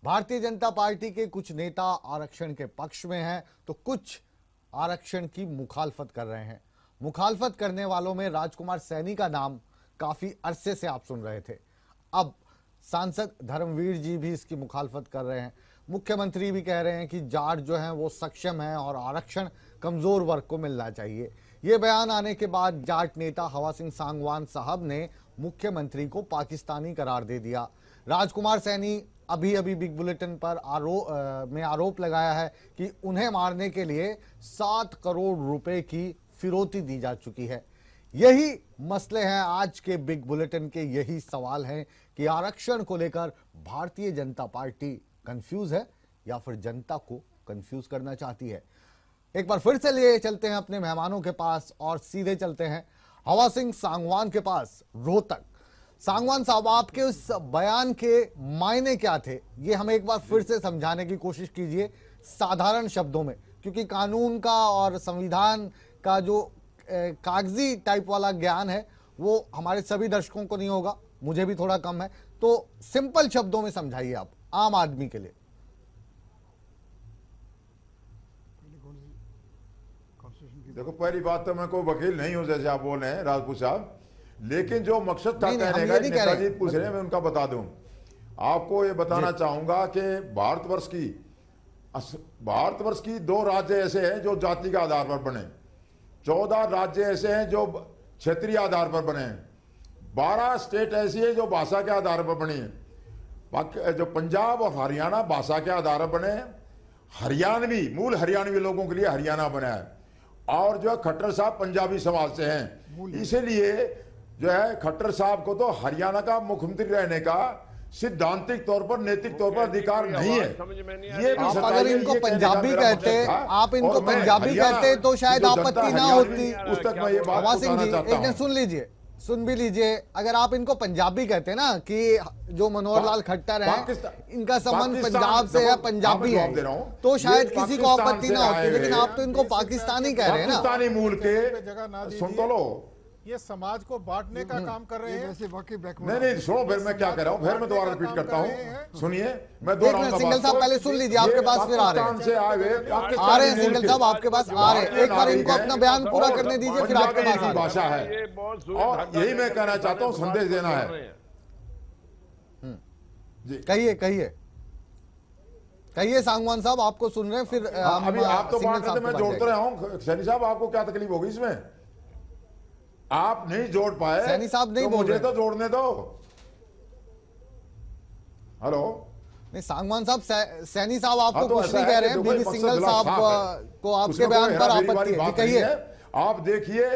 भारतीय जनता पार्टी के कुछ नेता आरक्षण के पक्ष में हैं तो कुछ आरक्षण की मुखालफत कर रहे हैं। मुखालफत करने वालों में राजकुमार सैनी का नाम काफी अरसे से आप सुन रहे थे। अब सांसद धर्मवीर जी भी इसकी मुखालफत कर रहे हैं। मुख्यमंत्री भी कह रहे हैं कि जाट जो हैं वो सक्षम हैं और आरक्षण कमजोर वर्ग को मिलना चाहिए। ये बयान आने के बाद जाट नेता हवा सिंह सांगवान साहब ने मुख्यमंत्री को पाकिस्तानी करार दे दिया। राजकुमार सैनी अभी बिग बुलेटिन पर आरोप लगाया है कि उन्हें मारने के लिए 7 करोड़ रुपए की फिरौती दी जा चुकी है। यही मसले हैं आज के बिग बुलेटिन के, यही सवाल हैं कि आरक्षण को लेकर भारतीय जनता पार्टी कंफ्यूज है या फिर जनता को कंफ्यूज करना चाहती है। एक बार फिर से लिए चलते हैं अपने मेहमानों के पास और सीधे चलते हैं हवा सिंह सांगवान के पास, रोहतक। सांगवान साहब, आपके उस बयान के मायने क्या थे, ये हमें एक बार फिर से समझाने की कोशिश कीजिए साधारण शब्दों में, क्योंकि कानून का और संविधान का जो कागजी टाइप वाला ज्ञान है वो हमारे सभी दर्शकों को नहीं होगा, मुझे भी थोड़ा कम है। तो सिंपल शब्दों में समझाइए आप आम आदमी के लिए। देखो, पहली बात तो मैं कोई वकील नहीं हूं जैसे आप बोल रहे हैं राजपूत साहब, लेकिन जो मकसद था कहने का, नेताजी पूछ रहे हैं, मैं उनका बता दूं। आपको ये बताना चाहूंगा कि भारतवर्ष की भारतवर्ष की 2 राज्य ऐसे हैं जो जाति के आधार पर बने, 14 राज्य ऐसे हैं जो क्षेत्रीय आधार पर बने हैं, 12 स्टेट ऐसी है जो भाषा के आधार पर बनी है। जो पंजाब और हरियाणा भाषा के आधार पर बने हैं, हरियाणवी मूल हरियाणवी लोगों के लिए हरियाणा बना है, और जो है खट्टर साहब पंजाबी समाज से हैं, इसीलिए जो है खट्टर साहब को तो हरियाणा का मुख्यमंत्री रहने का सिद्धांतिक तौर पर, नैतिक तौर पर अधिकार नहीं है। ये भी आप अगर इनको पंजाबी कहते, आप इनको पंजाबी कहते तो शायद आपत्ति ना होती। उस तक मैं ये बात सिंह जी एक दिन सुन लीजिए, सुन भी लीजिए। अगर आप इनको पंजाबी कहते ना कि जो मनोहर लाल खट्टर हैं इनका संबंध पंजाब से है, पंजाबी है, तो शायद किसी को आपत्ति ना होती, लेकिन आप तो इनको पाकिस्तानी कह रहे हैं ना। पाकिस्तानी मूल के सुन तो लो, ये समाज को बांटने का काम कर रहे हैं। नहीं सुनो, फिर मैं क्या कर रहा हूँ, फिर मैं दोबारा रिपीट करता हूँ, सुनिए मैं दोहराऊंगा। सिंघल साहब पहले सुन लीजिए, आपके पास फिर आ रहे हैं सिंघल साहब, आपके पास आ रहे हैं। एक बार इनको अपना बयान पूरा करने दीजिए, फिर आपके पास भाषा है, और यही मैं कहना चाहता हूँ, संदेश देना है। कहिए कहिए कहिए सांगवान साहब, आपको सुन रहे हैं। फिर अभी आप तो बात करते, मैं जोड़ते रहा हूँ। सैनी साहब आपको क्या तकलीफ होगी इसमें? आप नहीं जोड़ पाए, सैनी साहब नहीं तो बोल मुझे रहे, तो जोड़ने दो। हेलो, नहीं सांगवान साहब, सैनी साहब आपको तो कुछ नहीं कह रहे हैं, बीबी सिंघल साहब को आपके बयान पर आपत्ति है। कहिए। आप देखिए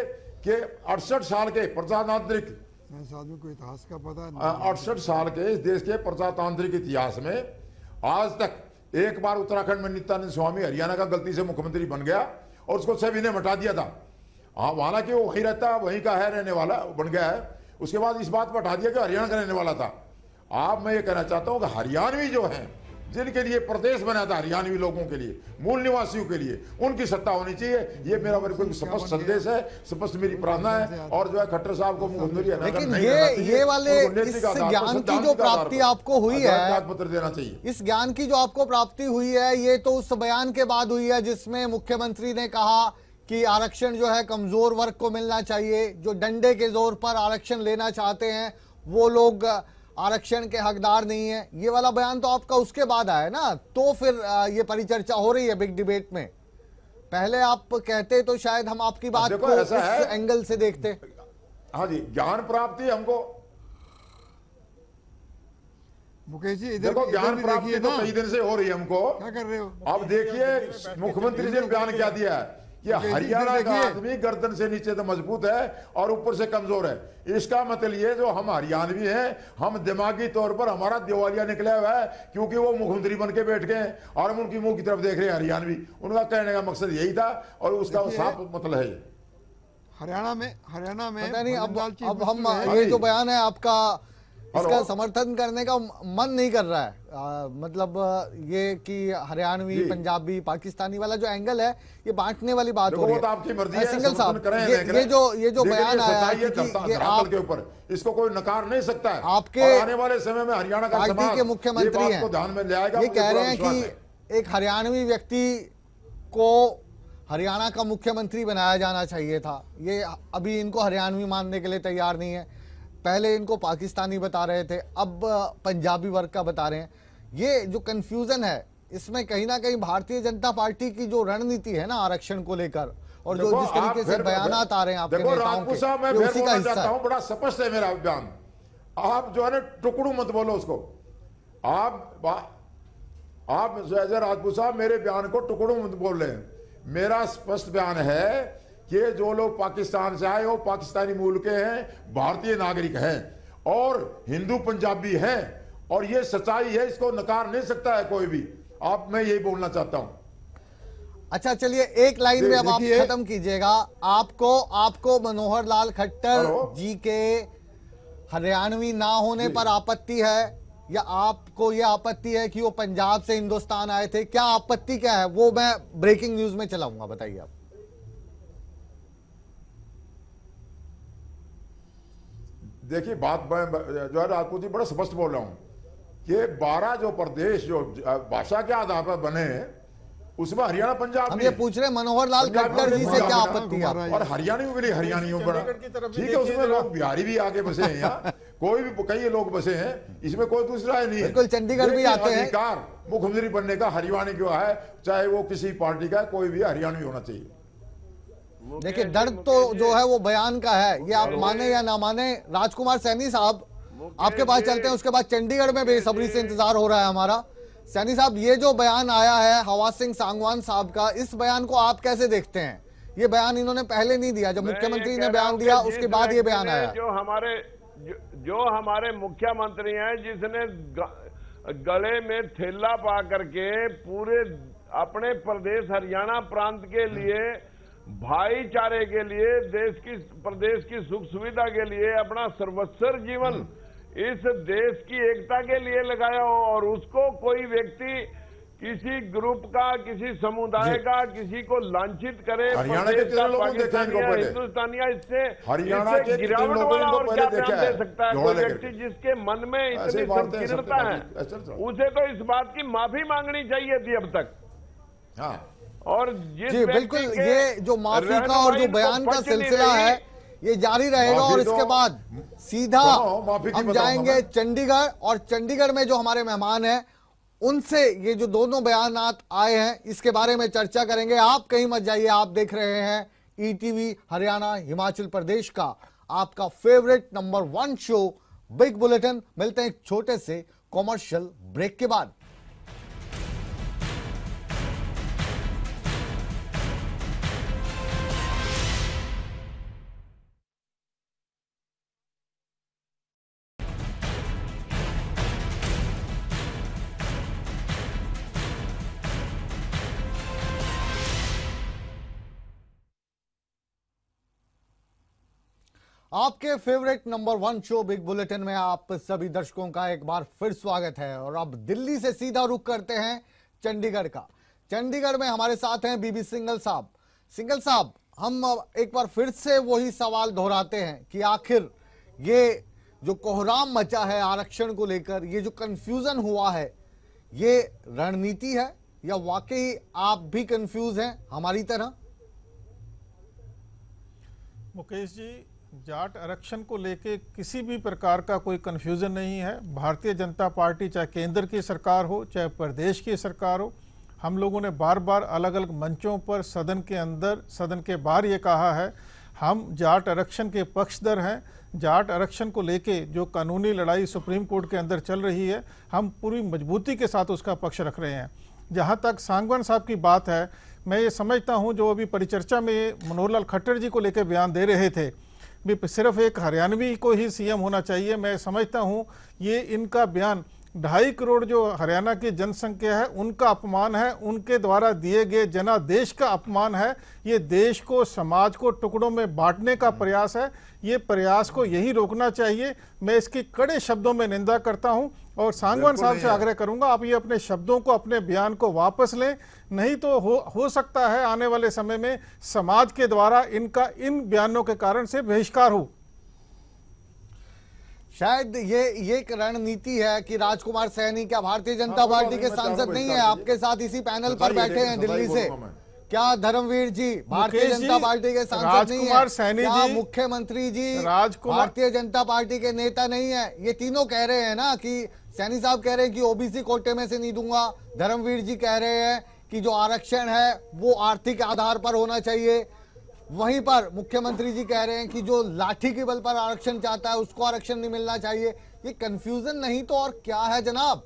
कि 68 साल के प्रजातांत्रिक, को इतिहास का पता 68 साल के इस देश के प्रजातांत्रिक इतिहास में आज तक एक बार उत्तराखंड में नित्यानंद स्वामी हरियाणा का गलती से मुख्यमंत्री बन गया और उसको सभी ने हटा दिया था। हाँ, हालांकि वो वहीं रहता, वहीं का है, रहने वाला बन गया है। उसके बाद इस बात पर हटा दिया कि हरियाणा का रहने वाला था। आप मैं ये कहना चाहता हूं कि हरियाणवी जो हैं, जिनके लिए प्रदेश बना था, हरियाणवी लोगों के लिए, मूल निवासियों के लिए, उनकी सत्ता होनी चाहिए। ये मेरा बिल्कुल स्पष्ट संदेश है, स्पष्ट मेरी प्रार्थना है। और जो है खट्टर साहब को मुख्यमंत्री, लेकिन ये वाले इस ज्ञान की जो प्राप्ति आपको हुई है, पत्र देना चाहिए। इस ज्ञान की जो आपको प्राप्ति हुई है, ये तो उस बयान के बाद हुई है जिसमें मुख्यमंत्री ने कहा कि आरक्षण जो है कमजोर वर्ग को मिलना चाहिए, जो डंडे के जोर पर आरक्षण लेना चाहते हैं वो लोग आरक्षण के हकदार नहीं है। ये वाला बयान तो आपका उसके बाद आया ना, तो फिर ये परिचर्चा हो रही है बिग डिबेट में। पहले आप कहते तो शायद हम आपकी बात को इस एंगल से देखते। हाँ जी, ज्ञान प्राप्ति हमको, मुकेश जी देखो ज्ञान प्राप्ति तो कई दिन से हो रही है हमको। क्या कर रहे हो? अब देखिए मुख्यमंत्री जी ने बयान क्या दिया है कि हरियाणा का आदमी गर्दन से नीचे तो मजबूत है और ऊपर से कमजोर है। इसका मतलब ये जो हम हरियाणवी हैं, हम दिमागी तौर पर हमारा दिवालिया निकला हुआ है, क्योंकि वो मुख्यमंत्री बन के बैठ गए और हम उनकी मुंह की तरफ देख रहे हैं हरियाणवी। उनका कहने का मकसद यही था और उसका साफ मतलब है। हरियाणा में पता नहीं, अब हम ये जो बयान है आपका, इसका समर्थन करने का मन नहीं कर रहा है। मतलब ये कि हरियाणवी, पंजाबी, पाकिस्तानी वाला जो एंगल है, ये बांटने वाली बात हो रही है। तो आपकी मर्जी है, सिंघल साहब, ये जो बयान आया है कि ये आप के ऊपर, इसको कोई नकार नहीं सकता है। आपके आने वाले समय में हरियाणा का पार्टी के मुख्यमंत्री हैं, ध्यान में ले आएगा। ये कह रहे हैं कि एक हरियाणवी व्यक्ति को हरियाणा का मुख्यमंत्री बनाया जाना चाहिए था। ये अभी इनको हरियाणवी मानने के लिए तैयार नहीं है। पहले इनको पाकिस्तानी बता रहे थे, अब पंजाबी वर्ग का बता रहे हैं। ये जो कंफ्यूजन है, इसमें कहीं ना कहीं भारतीय जनता पार्टी की जो रणनीति है ना आरक्षण को लेकर, और जो जिस तरीके से बयानात आ रहे हैं आपके नेताओं के, ये उसी का हिस्सा है। बड़ा स्पष्ट है मेरा बयान। आप जो है ना टुकड़ू मत बोलो उसको। आप राजपूत साहब मेरे बयान को टुकड़ू मत बोल रहे हैं। मेरा स्पष्ट बयान है कि जो लोग पाकिस्तान से आए वो पाकिस्तानी मूल के हैं, भारतीय नागरिक हैं और हिंदू पंजाबी हैं, और ये सच्चाई है, इसको नकार नहीं सकता है कोई भी। आप मैं यही बोलना चाहता हूं। अच्छा चलिए, एक लाइन में अब आप खत्म कीजिएगा। आपको मनोहर लाल खट्टर जी के हरियाणवी ना होने पर आपत्ति है, या आपको यह आपत्ति है कि वो पंजाब से हिंदुस्तान आए थे? क्या आपत्ति क्या है, वो मैं ब्रेकिंग न्यूज में चलाऊंगा, बताइए आप। देखिए बात जो है राजपूत जी बड़ा स्पष्ट बोल रहा हूं कि 12 जो प्रदेश जो भाषा के आधार पर बने हैं, उसमें हरियाणा पंजाब हम ये पूछ रहे हैं मनोहर लाल खट्टर जी से क्या आपत्ति है? और हरियाणवियों के लिए हरियाणवियों बड़ा ठीक है, उसमें लोग बिहारी भी आके बसे हैं यहाँ, कोई भी कई लोग बसे हैं, इसमें कोई दूसरा है नहीं है। बिल्कुल, चंडीगढ़ भी आते हैं। अधिकार मुख्यमंत्री बनने का हरियाणा क्यों है, चाहे वो किसी पार्टी का कोई भी हरियाणवी होना चाहिए। देखिए दर्द तो जो है वो बयान का है, ये आप माने या ना माने। राजकुमार सैनी साहब आपके पास चलते हैं, उसके बाद चंडीगढ़ में बेसब्री से इंतजार हो रहा है हमारा। सैनी साहब, ये जो बयान आया है हवा सिंह सांगवान साहब का, इस बयान को आप कैसे देखते हैं? ये बयान इन्होंने पहले नहीं दिया, जब मुख्यमंत्री ने बयान दिया उसके बाद ये बयान आया। जो हमारे मुख्यमंत्री हैं, जिसने गले में थैला पा करके पूरे अपने प्रदेश हरियाणा प्रांत के लिए, भाईचारे के लिए, प्रदेश की सुख सुविधा के लिए अपना सर्वस्व जीवन इस देश की एकता के लिए लगाया हो, और उसको कोई व्यक्ति किसी ग्रुप का, किसी समुदाय का, किसी को लांछित करे, हरियाणा के कितने लोगों ने देखा इनको पहले? हिंदुस्तानिया इससे हरियाणा के गिरावट वाला और क्या बयान दे सकता है कोई व्यक्ति जिसके मन में इतनी संकीर्णता है? उसे तो इस बात की माफी मांगनी चाहिए थी अब तक। हाँ, और जी बिल्कुल, ये जो माफी का और जो बयान का सिलसिला है ये जारी रहेगा, और इसके बाद सीधा हम जाएंगे चंडीगढ़, और चंडीगढ़ में जो हमारे मेहमान हैं उनसे ये जो दोनों बयानात आए हैं इसके बारे में चर्चा करेंगे। आप कहीं मत जाइए, आप देख रहे हैं ईटीवी हरियाणा हिमाचल प्रदेश का आपका favourite number 1 show big bulletin. मिलते हैं एक छोटे से कॉमर्शियल ब्रेक के बाद। आपके favourite number 1 show big bulletin में आप सभी दर्शकों का एक बार फिर स्वागत है। और अब दिल्ली से सीधा रुख करते हैं चंडीगढ़ का। चंडीगढ़ में हमारे साथ हैं बीबी सिंघल साहब। सिंघल साहब, हम एक बार फिर से वही सवाल दोहराते हैं कि आखिर ये जो कोहराम मचा है आरक्षण को लेकर, ये जो कंफ्यूजन हुआ है, ये रणनीति है या वाकई आप भी कंफ्यूज हैं हमारी तरह? मुकेश जी, जाट आरक्षण को लेके किसी भी प्रकार का कोई कन्फ्यूजन नहीं है। भारतीय जनता पार्टी चाहे केंद्र की सरकार हो चाहे प्रदेश की सरकार हो, हम लोगों ने बार बार अलग अलग मंचों पर, सदन के अंदर, सदन के बाहर ये कहा है, हम जाट आरक्षण के पक्षधर हैं। जाट आरक्षण को लेके जो कानूनी लड़ाई सुप्रीम कोर्ट के अंदर चल रही है, हम पूरी मजबूती के साथ उसका पक्ष रख रहे हैं। जहाँ तक सांगवान साहब की बात है, मैं ये समझता हूँ जो अभी परिचर्चा में मनोहर लाल खट्टर जी को लेकर बयान दे रहे थे, भी सिर्फ एक हरियाणवी को ही सीएम होना चाहिए, मैं समझता हूं ये इनका बयान 2.5 करोड़ जो हरियाणा की जनसंख्या है उनका अपमान है, उनके द्वारा दिए गए जनादेश का अपमान है। ये देश को, समाज को टुकड़ों में बांटने का प्रयास है। ये प्रयास को यही रोकना चाहिए। मैं इसकी कड़े शब्दों में निंदा करता हूं और सांगवान साहब से आग्रह करूंगा आप ये अपने शब्दों को, अपने बयान को वापस लें, नहीं तो हो सकता है आने वाले समय में समाज के द्वारा इनका इन बयानों के कारण से बहिष्कार हो। शायद ये एक रणनीति है कि राजकुमार सैनी क्या भारतीय जनता पार्टी के सांसद नहीं है? आपके साथ इसी पैनल पर बैठे हैं दिल्ली से, क्या धर्मवीर जी भारतीय जनता पार्टी के सांसद नहीं है? क्या मुख्यमंत्री जी भारतीय जनता पार्टी के नेता नहीं है? ये तीनों कह रहे हैं ना कि सैनी साहब कह रहे हैं कि ओबीसी कोटे में से नहीं दूंगा, धर्मवीर जी कह रहे हैं कि जो आरक्षण है वो आर्थिक आधार पर होना चाहिए, वहीं पर मुख्यमंत्री जी कह रहे हैं कि जो लाठी के बल पर आरक्षण चाहता है उसको आरक्षण नहीं मिलना चाहिए। ये कंफ्यूजन नहीं तो और क्या है जनाब?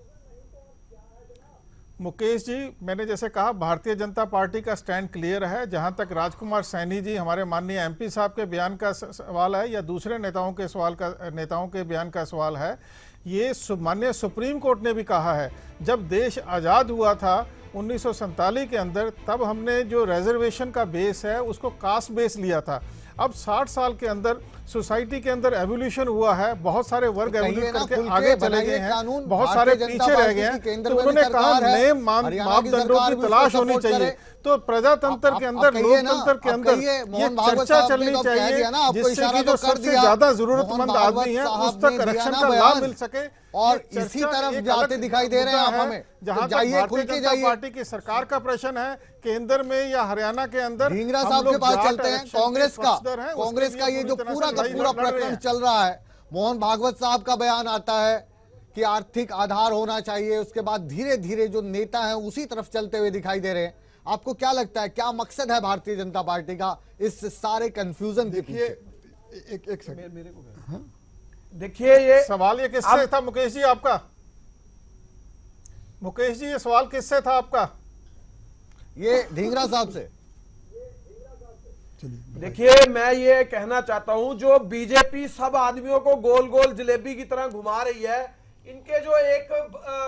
मुकेश जी, मैंने जैसे कहा भारतीय जनता पार्टी का स्टैंड क्लियर है। जहां तक राजकुमार सैनी जी, हमारे माननीय एमपी साहब के बयान का सवाल है या दूसरे नेताओं के बयान का सवाल है, ये माननीय सुप्रीम कोर्ट ने भी कहा है, जब देश आज़ाद हुआ था 1947 के अंदर, तब हमने जो रिजर्वेशन का बेस है उसको कास्ट बेस लिया था। अब 60 साल के अंदर सोसाइटी के अंदर एवोल्यूशन हुआ है, बहुत सारे वर्ग एवोल्यूट करके आगे चले गए हैं, बहुत सारे पीछे रह गए हैं। तो उन्होंने कहा नए मापदंडों की तलाश होनी चाहिए। तो प्रजातंत्र के अंदर, लोकतंत्र के अंदर ये चर्चा चलनी चाहिए जिससे कि जो सबसे ज्यादा जरूरतमंद आदमी है उस तक आरक्षण का लाभ मिल सके। और इसी तरफ जाते दिखाई दे रहे हैं आप हमें, जहां जाइए, खुल के जाइए। पार्टी की सरकार का प्रश्न है, केंद्र में या हरियाणा के अंदर। ढींगरा साहब के पास चलते हैं। कांग्रेस का ये जो पूरा का पूरा प्रकरण चल रहा है, मोहन भागवत साहब का बयान आता है कि आर्थिक आधार होना चाहिए, उसके बाद धीरे धीरे जो नेता हैं उसी तरफ चलते हुए दिखाई दे रहे हैं। आपको क्या लगता है, क्या मकसद है भारतीय जनता पार्टी का इस सारे कंफ्यूजन के पीछे? एक सेकंड मेरे को देखिए, ये सवाल ये किससे था मुकेश जी आपका? मुकेश जी, ये सवाल किससे था आपका? ये ढींगरा साहब से। देखिए, मैं ये कहना चाहता हूं, जो बीजेपी सब आदमियों को गोल गोल जलेबी की तरह घुमा रही है, इनके जो एक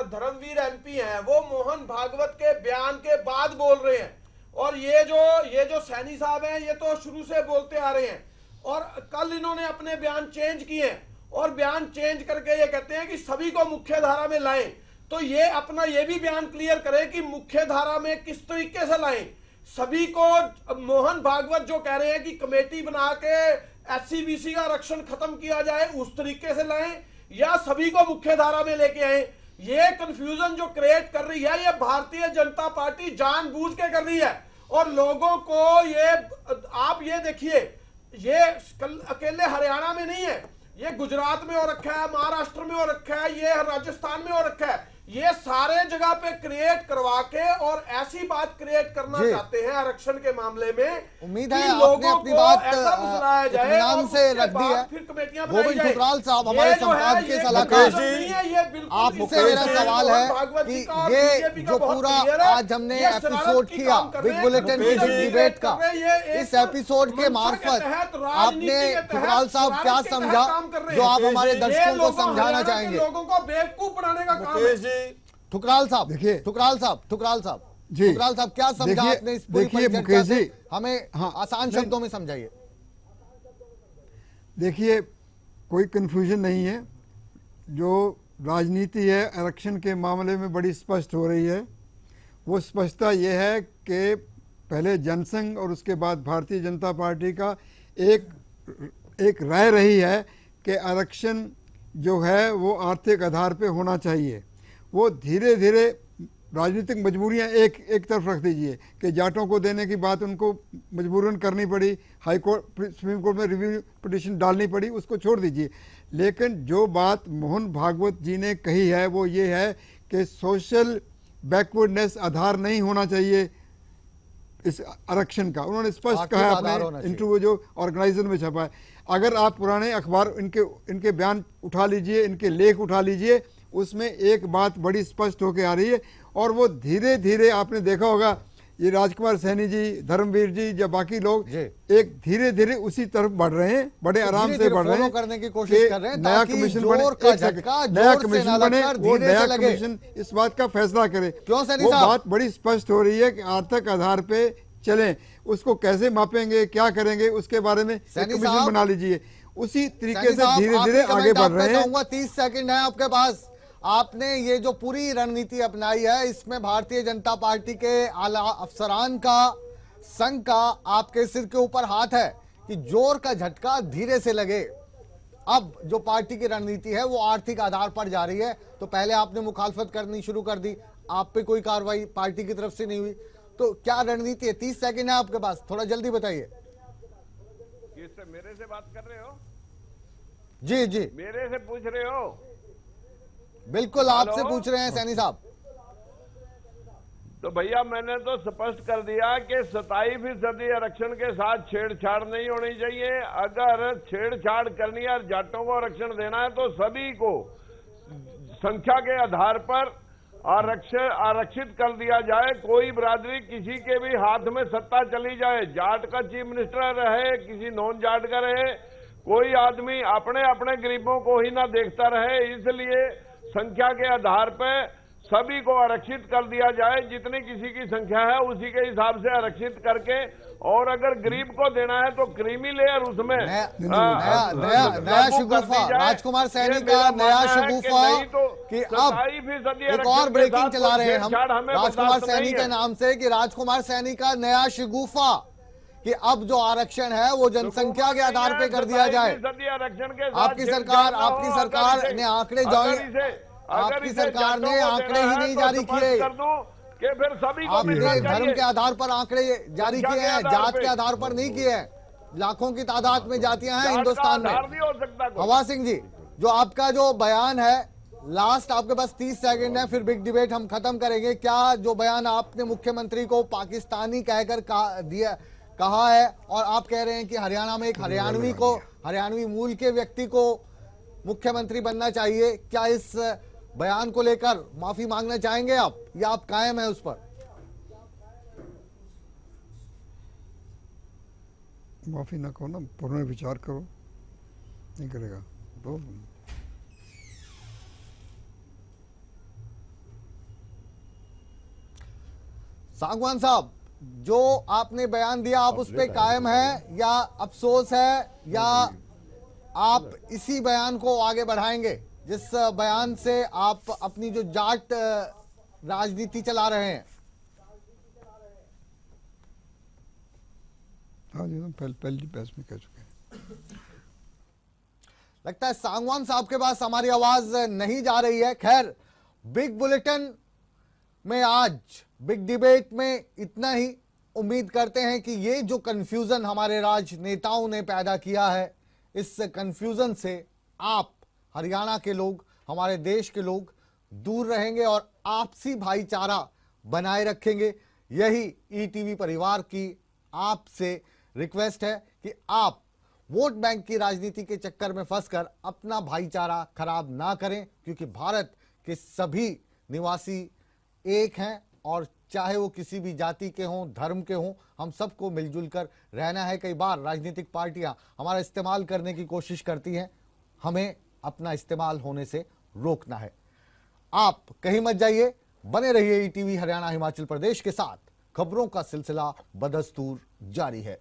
धर्मवीर एमपी हैं वो मोहन भागवत के बयान के बाद बोल रहे हैं, और ये जो सैनी साहब हैं ये तो शुरू से बोलते आ रहे हैं, और कल इन्होंने अपने बयान चेंज किए हैं, और बयान चेंज करके ये कहते हैं कि सभी को मुख्य धारा में लाएं। तो ये अपना ये भी बयान क्लियर करें कि मुख्य धारा में किस तरीके से लाएं सभी को। मोहन भागवत जो कह रहे हैं कि कमेटी बना के SC/BC का आरक्षण खत्म किया जाए, उस तरीके से लाएं या सभी को मुख्य धारा में लेके आए। ये कंफ्यूजन जो क्रिएट कर रही है, ये भारतीय जनता पार्टी जानबूझ के कर रही है, और लोगों को ये आप ये देखिए, ये अकेले हरियाणा में नहीं है, ये गुजरात में हो रखा है, महाराष्ट्र में हो रखा है, ये राजस्थान में हो रखा है, ये सारे जगह पे क्रिएट करवा के और ऐसी बात क्रिएट करना चाहते हैं आरक्षण के मामले में। उम्मीद है आपने अपनी बात इत्मीनान से रख दी है। गोविंद ठुकराल साहब हमारे संपादकीय सलाहकार जी, आपसे मेरा सवाल है कि ये जो पूरा आज हमने एपिसोड किया बिग बुलेटिन की डिबेट का, इस एपिसोड के मार्फत आपने ठुकराल साहब क्या समझा जो आप हमारे दर्शकों को समझाना चाहेंगे? लोगों को बेवकूफ बनाने का काम है। ठुकराल साहब, देखिए ठुकराल साहब क्या समझा आपने इस पूरी परिचर्चा से? हमें आसान शब्दों में समझाइए। देखिए, कोई कंफ्यूजन नहीं है। जो राजनीति है आरक्षण के मामले में बड़ी स्पष्ट हो रही है। वो स्पष्टता ये है कि पहले जनसंघ और उसके बाद भारतीय जनता पार्टी का एक राय रही है कि आरक्षण जो है वो आर्थिक आधार पे होना चाहिए। वो धीरे धीरे राजनीतिक मजबूरियां एक तरफ रख दीजिए कि जाटों को देने की बात उनको मजबूरन करनी पड़ी, हाई कोर्ट सुप्रीम कोर्ट में रिव्यू पिटीशन डालनी पड़ी, उसको छोड़ दीजिए। लेकिन जो बात मोहन भागवत जी ने कही है वो ये है कि सोशल बैकवर्डनेस आधार नहीं होना चाहिए इस आरक्षण का। उन्होंने स्पष्ट कहा है अपने इंटरव्यू जो ऑर्गेनाइजर में छपा है। अगर आप पुराने अखबार इनके बयान उठा लीजिए, इनके लेख उठा लीजिए, उसमें एक बात बड़ी स्पष्ट होकर आ रही है, और वो धीरे धीरे आपने देखा होगा ये राजकुमार सैनी जी, धर्मवीर जी या बाकी लोग एक धीरे धीरे उसी तरफ बढ़ रहे हैं, बड़े आराम से बढ़ रहे हैं, करने की कोशिश कर रहे हैं। नया कमीशन बने, नया कमीशन बने, वो नया कमीशन इस बात का फैसला करे। क्यों सैनी वो साहब? बात बड़ी स्पष्ट हो रही है कि आर्थिक आधार पे चलें, उसको कैसे मापेंगे, क्या करेंगे, उसके बारे में कमीशन बना लीजिए। उसी तरीके से धीरे धीरे आगे बढ़ रहे हैं। 30 सेकंड है आपके पास। आपने ये जो पूरी रणनीति अपनाई है, इसमें भारतीय जनता पार्टी के आला अफसरान का, संघ का आपके सिर के ऊपर हाथ है कि जोर का झटका धीरे से लगे। अब जो पार्टी की रणनीति है वो आर्थिक आधार पर जा रही है, तो पहले आपने मुखालफत करनी शुरू कर दी, आप पे कोई कार्रवाई पार्टी की तरफ से नहीं हुई, तो क्या रणनीति है? 30 सेकंड है आपके पास, थोड़ा जल्दी बताइए। किससे, मेरे से बात कर रहे हो? जी जी, मेरे से पूछ रहे हो? बिल्कुल आपसे पूछ रहे हैं सैनी साहब। तो भैया मैंने तो स्पष्ट कर दिया कि 27% आरक्षण के साथ छेड़छाड़ नहीं होनी चाहिए। अगर छेड़छाड़ करनी है, जाटों को आरक्षण देना है, तो सभी को संख्या के आधार पर आरक्षित कर दिया जाए। कोई बिरादरी किसी के भी हाथ में सत्ता चली जाए, जाट का चीफ मिनिस्टर रहे, किसी नॉन जाट का रहे, कोई आदमी अपने अपने गरीबों को ही ना देखता रहे। इसलिए संख्या के आधार पर सभी को आरक्षित कर दिया जाए। जितनी किसी की संख्या है उसी के हिसाब से आरक्षित करके, और अगर गरीब को देना है तो क्रीमी लेयर उसमें नया शगुफा, राजकुमार सैनी का नया शगुफा कि अब एक और ब्रेकिंग चला रहे हैं हम राजकुमार सैनी के नाम से कि राजकुमार सैनी का नया शगुफा कि अब जो आरक्षण है वो जनसंख्या के आधार पे कर दिया जाए। आपकी सरकार ने आंकड़े आपकी सरकार ने आंकड़े ही नहीं जारी किए कि फिर सभी को आपने मिलना धर्म चाहिए। के आधार पर आंकड़े जारी संख्या किए के हैं, आधार जात पे। के आधार पर नहीं किए हैं। लाखों की तादाद में जातियां हैं जात का हिंदुस्तान आधार में। नहीं हो सकता कोई। हवा सिंह जी, जो आपका जो बयान है, लास्ट आपके पास 30 सेकंड है, फिर बिग डिबेट हम खत्म करेंगे। क्या जो बयान आपने मुख्यमंत्री को पाकिस्तानी कहकर कहा है, और आप कह रहे हैं कि हरियाणा में एक हरियाणवी मूल के व्यक्ति को मुख्यमंत्री बनना चाहिए, क्या इस बयान को लेकर माफी मांगना चाहेंगे आप, या आप कायम है उस पर? माफी ना कहो ना, पुनर्विचार करो, नहीं करेगा तो सांगवान साहब, जो आपने बयान दिया आप उस पे कायम है, या अफसोस है, या आप इसी बयान को आगे बढ़ाएंगे जिस बयान से आप अपनी जो जाट राजनीति चला रहे हैं? हाँ जी, पहली बहस में कह चुके हैं। लगता है सांगवान साहब के पास हमारी आवाज नहीं जा रही है। खैर, बिग बुलेटिन में आज, बिग डिबेट में इतना ही। उम्मीद करते हैं कि ये जो कंफ्यूजन हमारे राजनेताओं ने पैदा किया है, इस कंफ्यूजन से आप, हरियाणा के लोग, हमारे देश के लोग दूर रहेंगे और आपसी भाईचारा बनाए रखेंगे। यही ईटीवी परिवार की आपसे रिक्वेस्ट है कि आप वोट बैंक की राजनीति के चक्कर में फंसकर अपना भाईचारा खराब ना करें, क्योंकि भारत के सभी निवासी एक हैं, और चाहे वो किसी भी जाति के हों, धर्म के हों, हम सबको मिलजुल कर रहना है। कई बार राजनीतिक पार्टियां हमारा इस्तेमाल करने की कोशिश करती हैं, हमें अपना इस्तेमाल होने से रोकना है। आप कहीं मत जाइए, बने रहिए ईटीवी हरियाणा हिमाचल प्रदेश के साथ। खबरों का सिलसिला बदस्तूर जारी है।